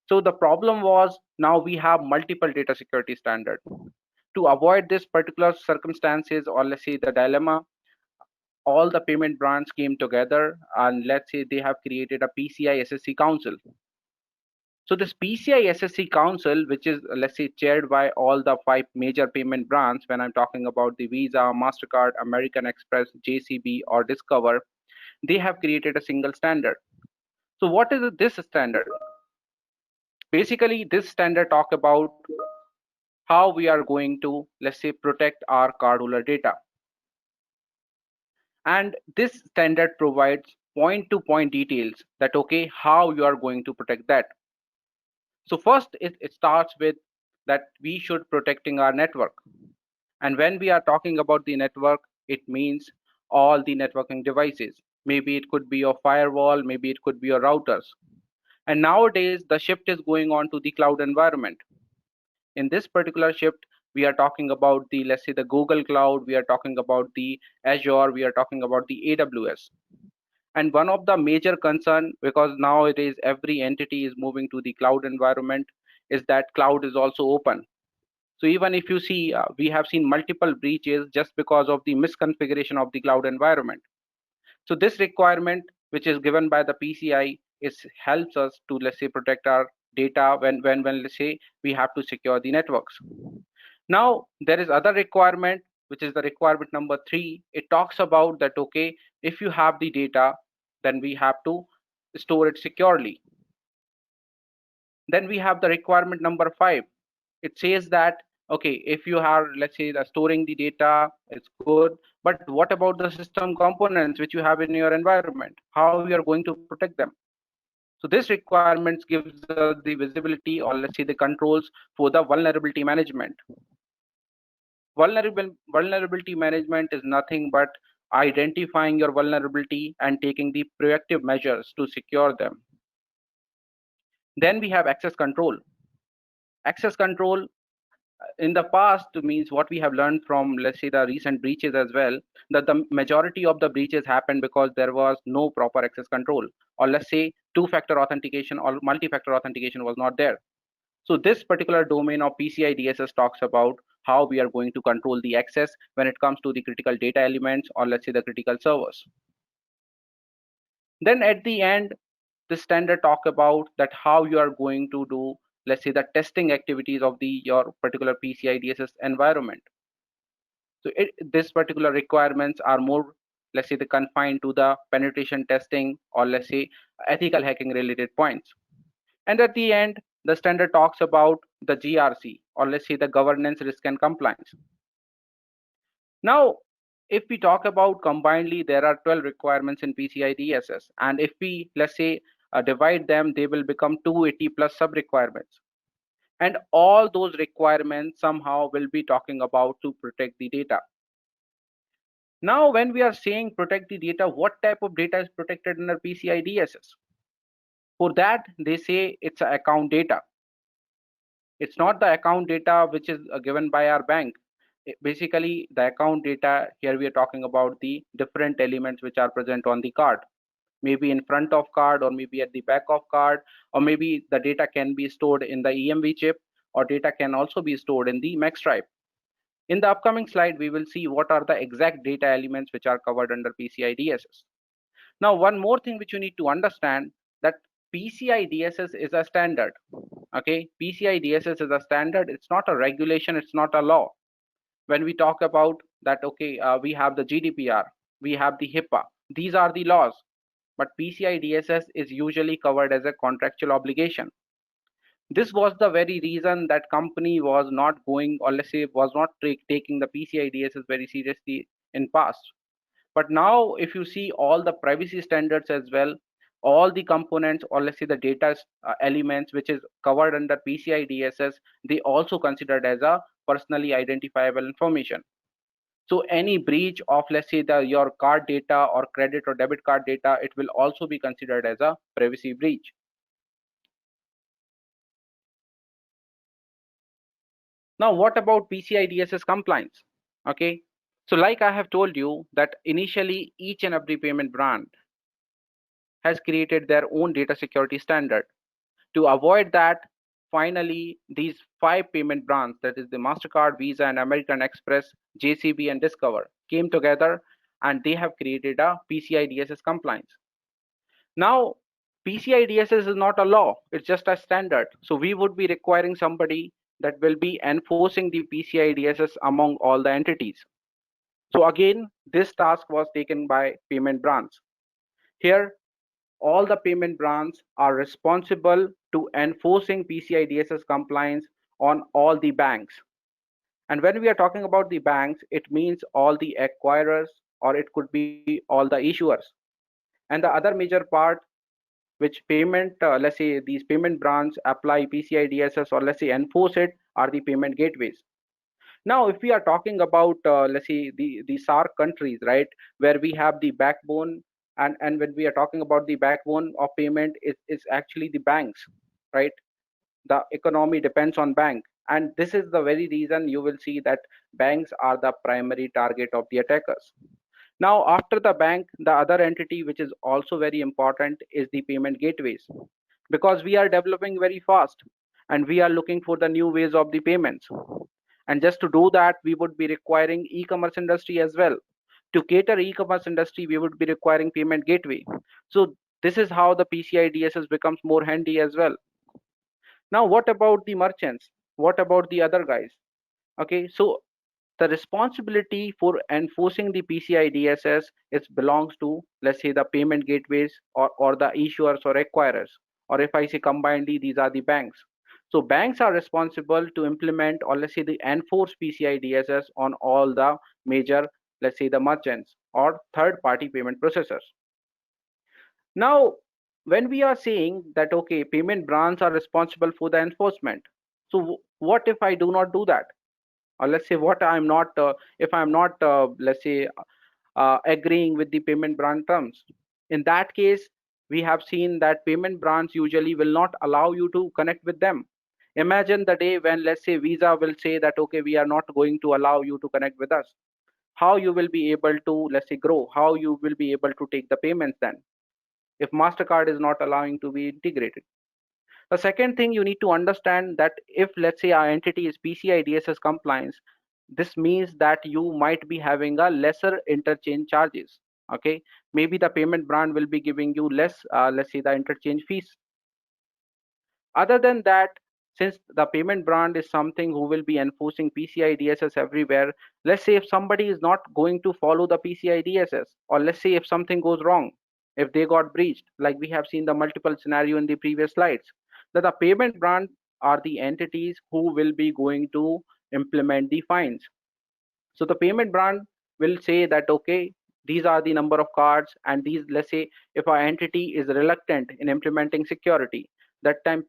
So the problem was, now we have multiple data security standards. to avoid this particular circumstances, or let's say the dilemma, all the payment brands came together and let's say they have created a PCI SSC council. So this PCI SSC council, which is let's say chaired by all the 5 major payment brands, when I'm talking about the Visa, MasterCard, American Express, JCB or Discover, they have created a single standard. So what is this standard? Basically, this standard talk about how we are going to, let's say, protect our cardholder data. And this standard provides point-to-point details that, okay, how you are going to protect that. So first, it starts with that we should protecting our network. And when we are talking about the network, it means all the networking devices. Maybe it could be your firewall, maybe it could be your routers. And nowadays, the shift is going on to the cloud environment. In this particular shift, we are talking about the, let's say, the Google Cloud, we are talking about the Azure, we are talking about the AWS. And one of the major concern, because nowadays every entity is moving to the cloud environment, is that cloud is also open. So even if you see, we have seen multiple breaches just because of the misconfiguration of the cloud environment. So this requirement, which is given by the PCI, helps us to, let's say, protect our data when let's say we have to secure the networks. Now there is other requirement, which is the requirement number 3. It talks about that, okay, if you have the data, then we have to store it securely. Then we have the requirement number 5. It says that, okay, if you are, let's say, storing the data, it's good, but what about the system components which you have in your environment? How you are going to protect them? So this requirements gives the visibility, or let's say the controls for the vulnerability management. Vulnerability management is nothing but identifying your vulnerability and taking the proactive measures to secure them. Then we have access control. Access control in the past means what we have learned from, let's say, the recent breaches as well, that the majority of the breaches happened because there was no proper access control, or let's say 2-factor authentication or multi-factor authentication was not there. So this particular domain of Pci Dss talks about how we are going to control the access when it comes to the critical data elements, or let's say the critical servers. Then at the end, the standard talk about that how you are going to do, let's say, the testing activities of your particular Pci Dss environment. So this particular requirements are more, let's say, the confined to the penetration testing, or let's say ethical hacking related points. And at the end, the standard talks about the GRC, or let's say the governance, risk and compliance. Now, if we talk about combinedly, there are 12 requirements in Pci Dss, and if we, let's say, divide them, they will become 280 plus sub requirements. And all those requirements somehow will be talking about to protect the data. Now, when we are saying protect the data, what type of data is protected under Pci Dss? For that, they say it's account data. It's not the account data which is given by our bank. Basically, the account data, here we are talking about the different elements which are present on the card. Maybe in front of card, or maybe at the back of card, or maybe the data can be stored in the EMV chip, or data can also be stored in the MACstripe. In the upcoming slide, we will see what are the exact data elements which are covered under Pci Dss. Now, one more thing which you need to understand, that Pci Dss is a standard. Okay, Pci Dss is a standard. It's not a regulation. It's not a law. When we talk about that, okay, we have the GDPR, we have the HIPAA. These are the laws. But Pci Dss is usually covered as a contractual obligation. This was the very reason that company was not going, or let's say was not taking the Pci Dss very seriously in past. But now if you see all the privacy standards as well, all the components, or let's say the data elements which is covered under Pci Dss, they also considered as a personally identifiable information. So any breach of, let's say, your card data or credit or debit card data, it will also be considered as a privacy breach. Now, what about Pci Dss compliance? Okay, so like I have told you that initially each and every payment brand has created their own data security standard. To avoid that, finally these 5 payment brands, that is the MasterCard, Visa, and American Express, JCB, and Discover, came together and they have created a PCI DSS compliance. Now, PCI DSS is not a law, it's just a standard. So we would be requiring somebody that will be enforcing the PCI DSS among all the entities. So again, this task was taken by payment brands. Here, all the payment brands are responsible to enforcing PCI DSS compliance on all the banks. And when we are talking about the banks, it means all the acquirers, or it could be all the issuers. And the other major part which payment, let's say these payment brands apply PCI DSS, or let's say enforce it, are the payment gateways. Now, if we are talking about, let's say the SAARC countries, right, where we have the backbone, and when we are talking about the backbone of payment, it's actually the banks, right? The economy depends on bank, and this is the very reason you will see that banks are the primary target of the attackers. Now, after the bank, the other entity which is also very important is the payment gateways, because we are developing very fast and we are looking for the new ways of the payments. And just to do that, we would be requiring e-commerce industry as well. To cater e-commerce industry, we would be requiring payment gateway. So this is how the PCI DSS becomes more handy as well. Now, what about the merchants? What about the other guys? Okay, so the responsibility for enforcing the PCI DSS belongs to, let's say, the payment gateways, or the issuers or acquirers, or if I say combinedly, these are the banks. So banks are responsible to implement, or let's say the enforce PCI DSS on all the major, let's say the merchants or third-party payment processors. Now, when we are saying that, okay, payment brands are responsible for the enforcement, so what if I do not do that? Or let's say what I'm not, if I'm not, let's say, agreeing with the payment brand terms. In that case, we have seen that payment brands usually will not allow you to connect with them. Imagine the day when, let's say, Visa will say that, okay, we are not going to allow you to connect with us. How you will be able to, let's say, grow? How you will be able to take the payments then, if MasterCard is not allowing to be integrated? The second thing you need to understand that if, let's say, our entity is PCI DSS compliance, this means that you might be having a lesser interchange charges. Okay, maybe the payment brand will be giving you less, let's say, the interchange fees. Other than that, since the payment brand is something who will be enforcing PCI DSS everywhere, let's say if somebody is not going to follow the PCI DSS, or let's say if something goes wrong, if they got breached, like we have seen the multiple scenario in the previous slides, that the payment brand are the entities who will be going to implement the fines. So the payment brand will say that, okay, these are the number of cards, and these, let's say, if our entity is reluctant in implementing security, that time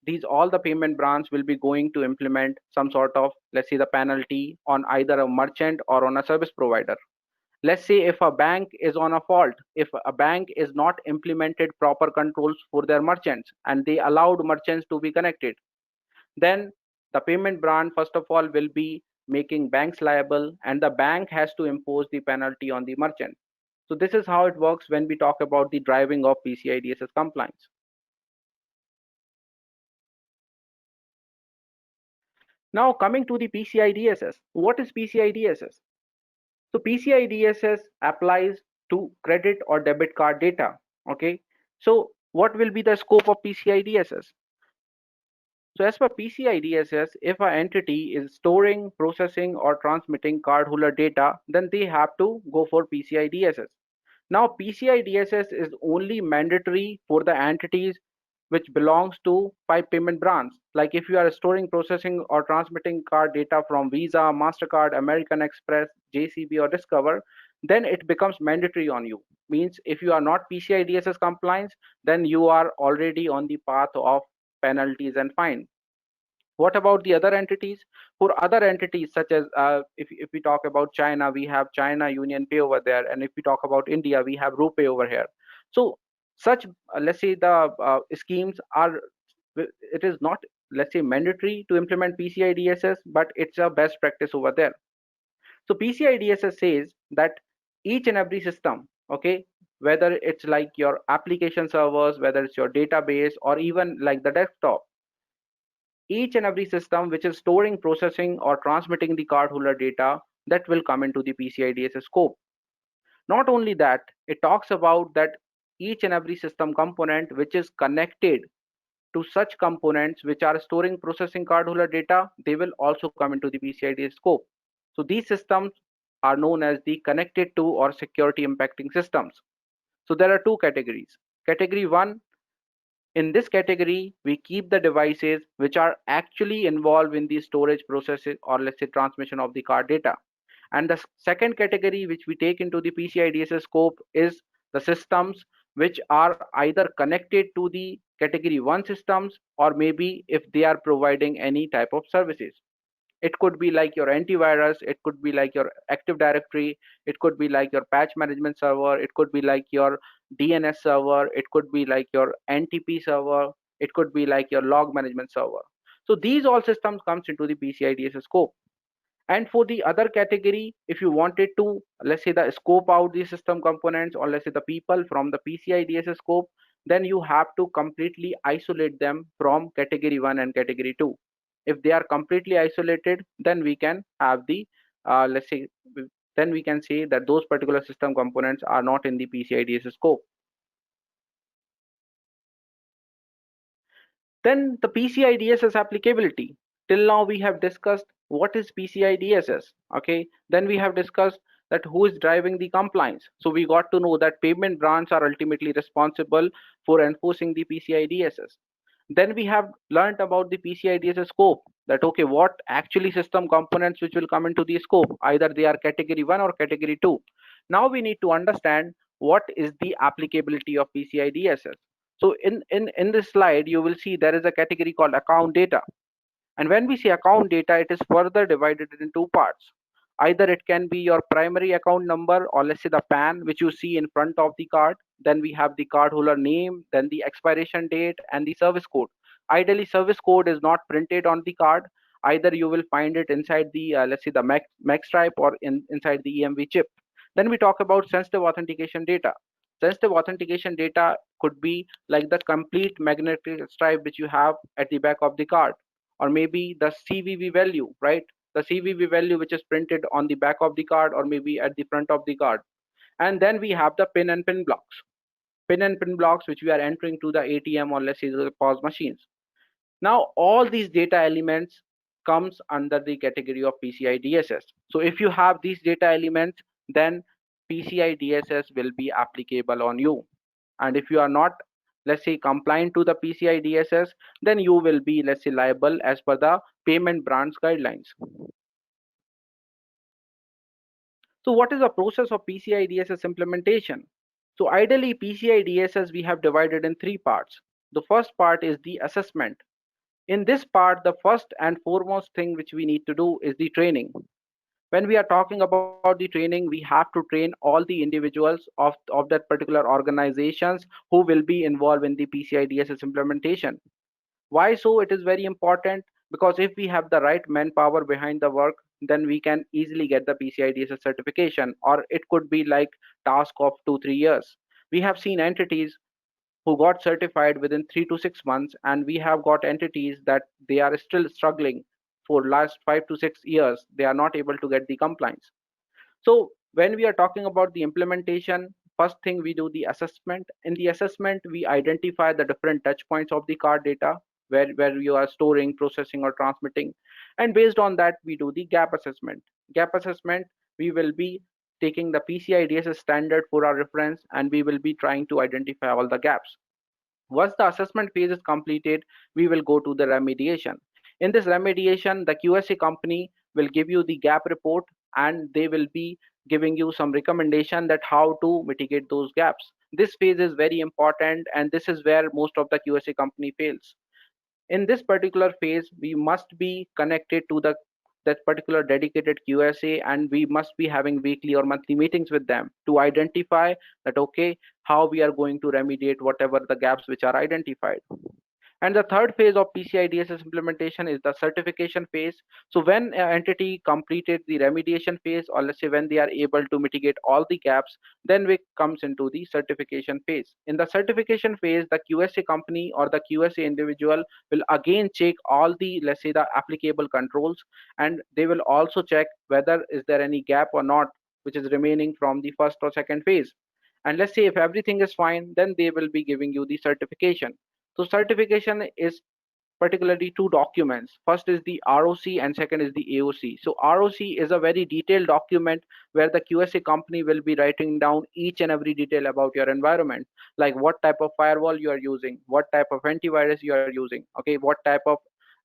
these all the payment brands will be going to implement some sort of, let's say, the penalty on either a merchant or on a service provider. Let's say if a bank is on a fault, if a bank is not implemented proper controls for their merchants and they allowed merchants to be connected, then the payment brand first of all will be making banks liable, and the bank has to impose the penalty on the merchant. So this is how it works when we talk about the driving of PCI DSS compliance. Now coming to the PCI DSS, what is PCI DSS? So PCI DSS applies to credit or debit card data. Okay, so what will be the scope of PCI DSS? So as per PCI DSS, if an entity is storing, processing, or transmitting cardholder data, then they have to go for PCI DSS. Now PCI DSS is only mandatory for the entities which belongs to 5 payment brands. Like if you are storing, processing, or transmitting card data from Visa, MasterCard, American Express, JCB, or Discover, then it becomes mandatory on you. Means if you are not PCI DSS compliance, then you are already on the path of penalties and fine. What about the other entities? For other entities, such as if we talk about China, we have China Union Pay over there, and if we talk about India, we have RuPay over here. So such, let's say, the schemes are, it is not, let's say, mandatory to implement PCI DSS, but it's a best practice over there. So PCI DSS says that each and every system, okay, whether it's like your application servers, whether it's your database, or even like the desktop, each and every system which is storing, processing, or transmitting the cardholder data, that will come into the PCI Dss scope. Not only that, it talks about that each and every system component which is connected to such components which are storing, processing cardholder data, they will also come into the PCI Dss scope. So these systems are known as the connected to or security impacting systems. So there are two categories. Category 1, in this category, we keep the devices which are actually involved in the storage, processing, or let's say transmission of the card data. And the second category which we take into the PCI Dss scope is the systems which are either connected to the category 1 systems, or maybe if they are providing any type of services. It could be like your antivirus, it could be like your Active Directory, it could be like your patch management server, it could be like your DNS server, it could be like your NTP server, it could be like your log management server. So these all systems comes into the PCI Dss scope. And for the other category, if you wanted to, let's say, the scope out the system components, or let's say the people from the PCI Dss scope, then you have to completely isolate them from category 1 and category 2. If they are completely isolated, then we can have the, let's say, then we can say that those particular system components are not in the PCI Dss scope. Then the PCI Dss applicability. Till now we have discussed what is PCI Dss. Okay, then we have discussed that who is driving the compliance. So we got to know that payment branches are ultimately responsible for enforcing the PCI Dss. Then we have learned about the PCI Dss scope, that okay, what actually system components which will come into the scope, either they are category 1 or category 2. Now we need to understand what is the applicability of PCI Dss. So in this slide, you will see there is a category called account data. And when we say account data, it is further divided in two parts. Either it can be your primary account number, or let's say the PAN, which you see in front of the card. Then we have the cardholder name, then the expiration date, and the service code. Ideally, service code is not printed on the card. Either you will find it inside the, let's say, the MAC stripe, or inside the EMV chip. Then we talk about sensitive authentication data. Sensitive authentication data could be like the complete magnetic stripe which you have at the back of the card, or maybe the CVV value, right? The CVV value which is printed on the back of the card, or maybe at the front of the card. And then we have the PIN and PIN blocks. PIN and PIN blocks which we are entering to the ATM, or let's say the POS machines. Now all these data elements comes under the category of PCI Dss. So if you have these data elements, then PCI Dss will be applicable on you. And if you are not, let's say, compliant to the PCI Dss, then you will be, let's say, liable as per the payment branch guidelines. So what is the process of PCI Dss implementation? So ideally, PCI Dss we have divided in three parts. The first part is the assessment. In this part, the first and foremost thing which we need to do is the training. When we are talking about the training, we have to train all the individuals of that particular organizations who will be involved in the PCI Dss implementation. Why so? It is very important, because if we have the right manpower behind the work, then we can easily get the PCI Dss certification, or it could be like task of 2-3 years. We have seen entities who got certified within 3 to 6 months, and we have got entities that they are still struggling for last 5 to 6 years. They are not able to get the compliance. So when we are talking about the implementation, first thing we do the assessment. In the assessment, we identify the different touch points of the card data where you are storing, processing, or transmitting. And based on that, we do the gap assessment. Gap assessment, we will be taking the PCI Dss standard for our reference, and we will be trying to identify all the gaps. Once the assessment phase is completed, we will go to the remediation. In this remediation, the QSA company will give you the gap report, and they will be giving you some recommendation that how to mitigate those gaps. This phase is very important, and this is where most of the QSA company fails. In this particular phase, we must be connected to that particular dedicated QSA, and we must be having weekly or monthly meetings with them to identify that okay, how we are going to remediate whatever the gaps which are identified. And the third phase of PCI DSS implementation is the certification phase. So when an entity completed the remediation phase, or let's say when they are able to mitigate all the gaps, then it comes into the certification phase. In the certification phase, the QSA company or the QSA individual will again check all the, let's say, the applicable controls, and they will also check whether is there any gap or not, which is remaining from the first or second phase. And let's say if everything is fine, then they will be giving you the certification. So certification is particularly two documents. First is the ROC and second is the AOC. So ROC is a very detailed document where the QSA company will be writing down each and every detail about your environment, like what type of firewall you are using, what type of antivirus you are using, okay, what type of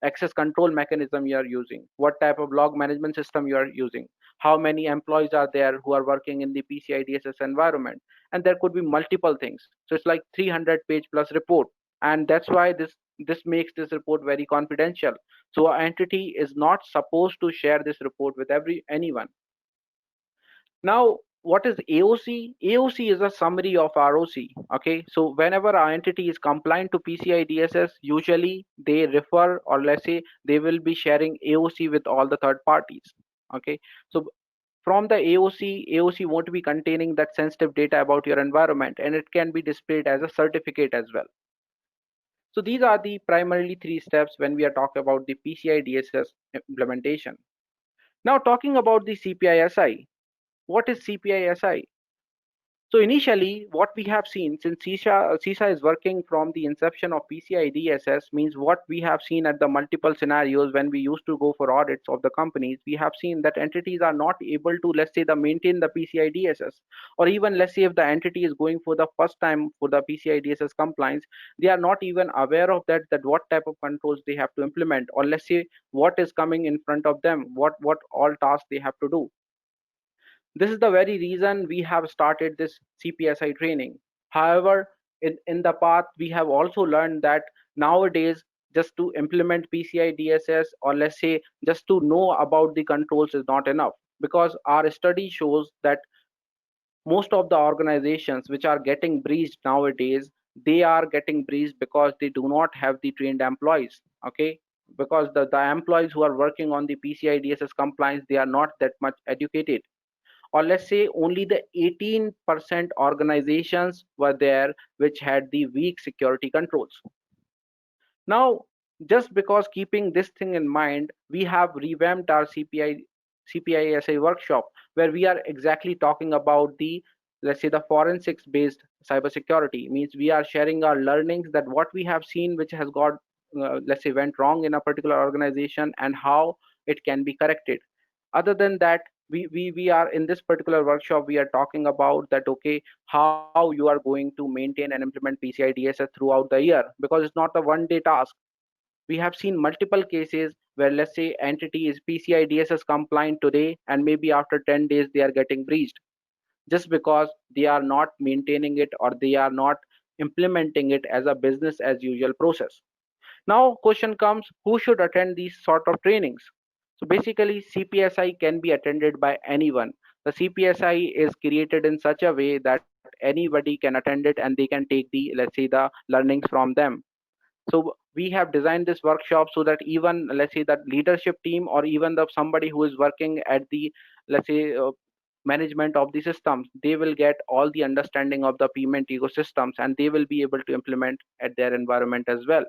access control mechanism you are using, what type of log management system you are using, how many employees are there who are working in the PCI DSS environment, and there could be multiple things. So it's like 300-page plus report, and that's why this makes this report very confidential. So an entity is not supposed to share this report with anyone. Now, what is AOC? AOC is a summary of ROC. Okay, so whenever our entity is compliant to PCI DSS, usually they refer, or let's say they will be sharing AOC with all the third parties. Okay, so from the AOC won't be containing that sensitive data about your environment, and it can be displayed as a certificate as well. So these are the primarily three steps when we are talking about the PCI DSS implementation. Now talking about the CPI-SI. What is CPI-SI? So initially, what we have seen, since SISA is working from the inception of Pci Dss, means what we have seen at the multiple scenarios when we used to go for audits of the companies, we have seen that entities are not able to, let's say, maintain the Pci Dss, or even let's say if the entity is going for the first time for the Pci Dss compliance, they are not even aware of that what type of controls they have to implement, or let's say what is coming in front of them, what all tasks they have to do. This is the very reason we have started this CPSI training. However, in the past, we have also learned that nowadays, just to implement PCI DSS, or let's say just to know about the controls, is not enough, because our study shows that most of the organizations which are getting breached nowadays, they are getting breached because they do not have the trained employees. Okay, because the employees who are working on the PCI DSS compliance, they are not that much educated, or let's say only the 18% organizations were there which had the weak security controls. Now, just because keeping this thing in mind, we have revamped our CPI-SI workshop, where we are exactly talking about the, let's say, the forensics based cybersecurity. Means we are sharing our learnings, that what we have seen which has got let's say went wrong in a particular organization, and how it can be corrected. Other than that, we are in this particular workshop, we are talking about that, okay, how you are going to maintain and implement PCI DSS throughout the year, because it's not a one-day task. We have seen multiple cases where, let's say, entity is PCI DSS compliant today, and maybe after 10 days they are getting breached, just because they are not maintaining it, or they are not implementing it as a business as usual process. Now question comes, who should attend these sort of trainings? So basically, CPSI can be attended by anyone. The CPSI is created in such a way that anybody can attend it, and they can take the, let's say, the learnings from them. So we have designed this workshop so that even, let's say, that leadership team, or even the somebody who is working at the, let's say, management of the systems, they will get all the understanding of the payment ecosystems, and they will be able to implement at their environment as well.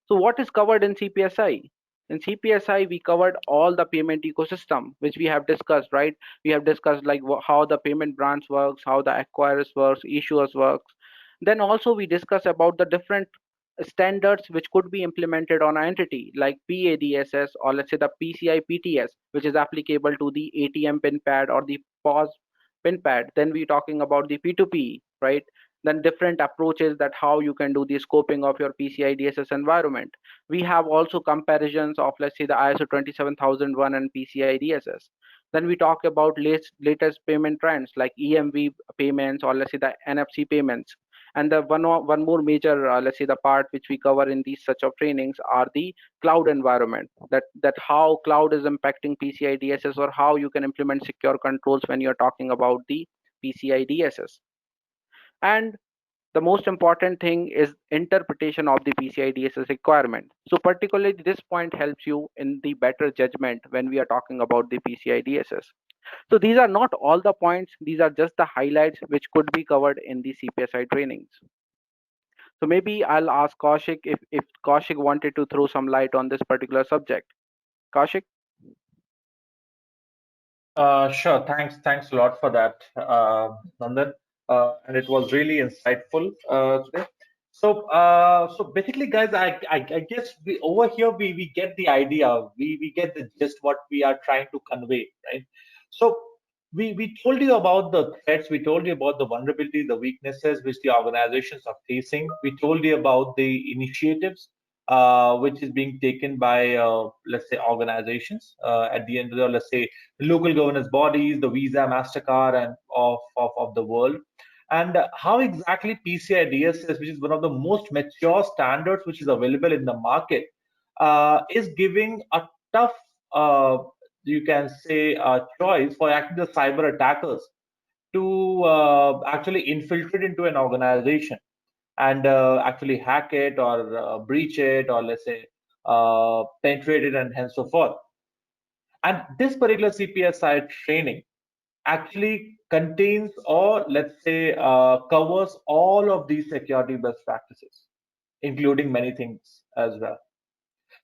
So what is covered in CPSI? In CPSI, we covered all the payment ecosystem, which we have discussed, right? We have discussed like how the payment branch works, how the acquirers works, issuers works. Then also we discuss about the different standards which could be implemented on an entity, like PADSS, or let's say the PCI PTS, which is applicable to the ATM pin pad or the POS pin pad. Then we're talking about the P2P, right? Then different approaches, that how you can do the scoping of your PCI DSS environment. We have also comparisons of, let's say, the ISO 27001 and PCI DSS. Then we talk about latest payment trends like EMV payments, or let's say the NFC payments. And the one more major, let's say, the part which we cover in these such of trainings are the cloud environment, that how cloud is impacting PCI DSS, or how you can implement secure controls when you're talking about the PCI DSS. And the most important thing is interpretation of the PCI DSS requirement. So particularly this point helps you in the better judgment when we are talking about the PCI DSS. So these are not all the points, these are just the highlights which could be covered in the CPSI trainings. So maybe I'll ask Kaushik if Kaushik wanted to throw some light on this particular subject. Kaushik? Sure. Thanks a lot for that, Nandan. And it was really insightful today. So basically, guys, I guess over here we get the idea, we get the gist what we are trying to convey, right? So we told you about the threats, we told you about the vulnerabilities, the weaknesses which the organizations are facing. We told you about the initiatives which is being taken by let's say organizations at the end of the, let's say, local governance bodies, the Visa, MasterCard, and of the world. And how exactly PCI Dss, which is one of the most mature standards which is available in the market, is giving a tough, you can say, choice for actually the cyber attackers to actually infiltrate into an organization and actually hack it or breach it, or let's say penetrate it, and hence so forth. And this particular CPSI training actually contains, or let's say covers all of these security best practices, including many things as well.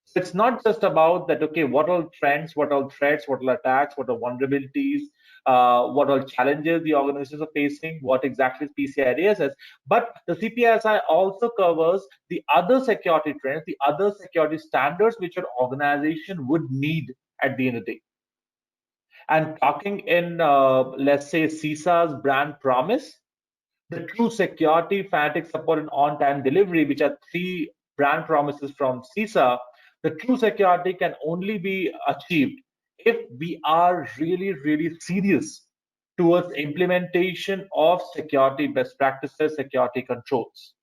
So it's not just about that, okay, what all trends, what all threats, what all attacks, what are vulnerabilities, what all challenges the organizations are facing, what exactly is PCI Dss, but the CPSI also covers the other security trends, the other security standards which an organization would need at the end of the day. And talking in, let's say, SISA's brand promise, the true security, fanatic support, and on-time delivery, which are three brand promises from SISA, the true security can only be achieved if we are really, really serious towards implementation of security best practices, security controls.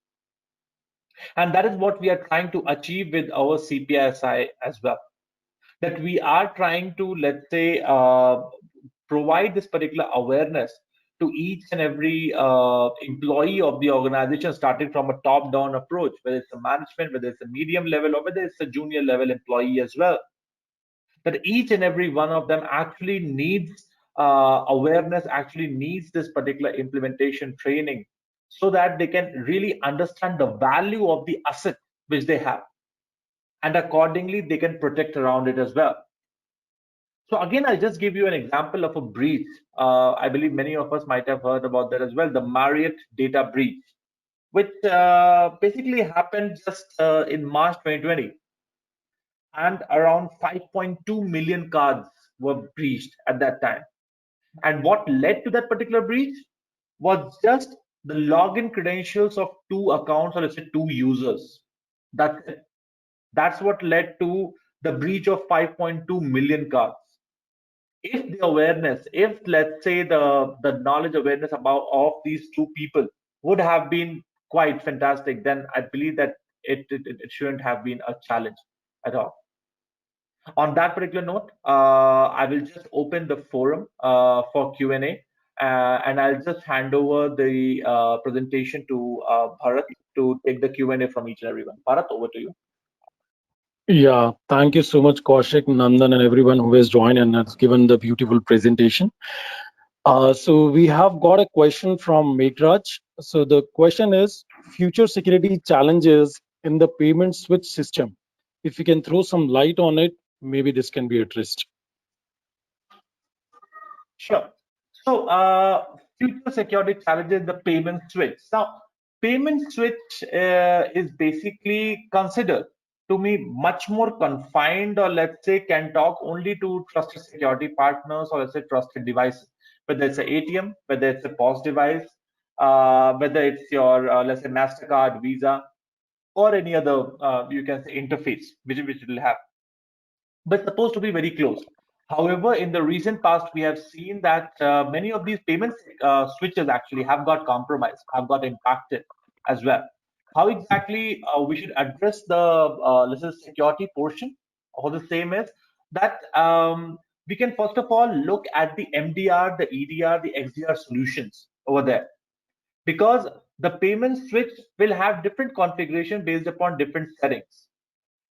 And that is what we are trying to achieve with our CPSI as well. That we are trying to, let's say, provide this particular awareness to each and every employee of the organization, starting from a top-down approach, whether it's a management, whether it's a medium level, or whether it's a junior level employee as well. That each and every one of them actually needs awareness, actually needs this particular implementation training, so that they can really understand the value of the asset which they have, and accordingly they can protect around it as well. So again, I'll just give you an example of a breach. I believe many of us might have heard about that as well, the Marriott data breach, which basically happened just in March 2020. And around 5.2 million cards were breached at that time. And what led to that particular breach was just the login credentials of two accounts, or let's say two users. That's it. That's what led to the breach of 5.2 million cards. If the awareness, if let's say the knowledge awareness about of these two people would have been quite fantastic, then I believe that it shouldn't have been a challenge at all. On that particular note, I will just open the forum for Q&A, and I'll just hand over the presentation to Bharat to take the Q&A from each and everyone. Bharat, over to you. Yeah, thank you so much, Kaushik, Nandan, and everyone who has joined and has given the beautiful presentation. So we have got a question from Megraj. So the question is, future security challenges in the payment switch system. If you can throw some light on it, maybe this can be addressed. Sure. So future security challenges in the payment switch. Now, payment switch is basically considered to be much more confined, or let's say can talk only to trusted security partners, or let's say trusted devices, whether it's an ATM, whether it's a POS device, whether it's your let's say MasterCard, Visa, or any other you can say interface which it will have, but supposed to be very close. However, in the recent past, we have seen that many of these payment switches actually have got compromised, have got impacted as well. How exactly we should address the let's say security portion of the same is that we can first of all look at the MDR, the EDR, the XDR solutions over there, because the payment switch will have different configuration based upon different settings.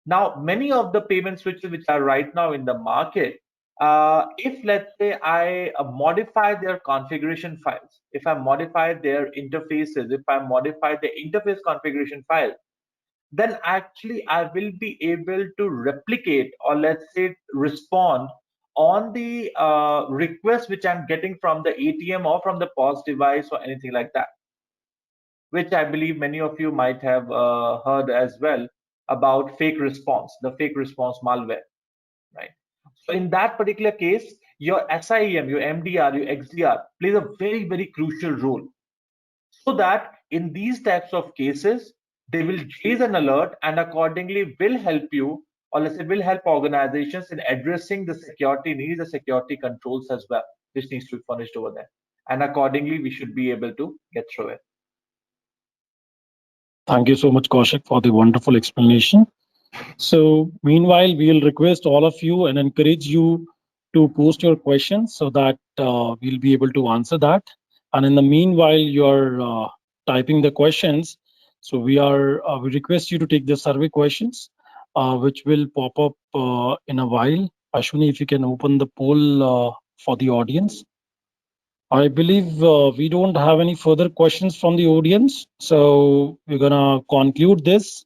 Now, many of the payment switches which are right now in the market, if let's say I modify their configuration files, if I modify their interfaces, if I modify the interface configuration file, then actually I will be able to replicate, or let's say respond on the request which I'm getting from the ATM or from the POS device or anything like that, which I believe many of you might have heard as well about fake response, the fake response malware, right? So in that particular case, your SIEM, your MDR, your XDR plays a very, very crucial role, so that in these types of cases, they will raise an alert and accordingly will help you, or let's say will help organizations in addressing the security needs, the security controls as well, which needs to be furnished over there. And accordingly, we should be able to get through it. Thank you so much, Kaushik, for the wonderful explanation. So meanwhile, we'll request all of you and encourage you to post your questions so that we'll be able to answer that. And in the meanwhile, you're typing the questions. So we request you to take the survey questions, which will pop up in a while. Ashwini, if you can open the poll for the audience. I believe we don't have any further questions from the audience. So we're gonna conclude this.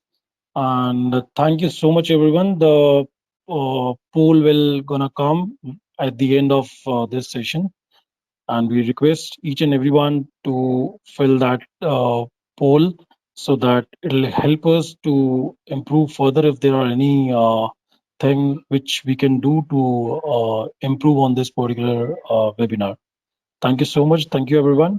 And thank you so much, everyone. The poll will gonna come at the end of this session, and we request each and everyone to fill that poll so that it'll help us to improve further if there are any thing which we can do to improve on this particular webinar. Thank you so much. Thank you, everyone.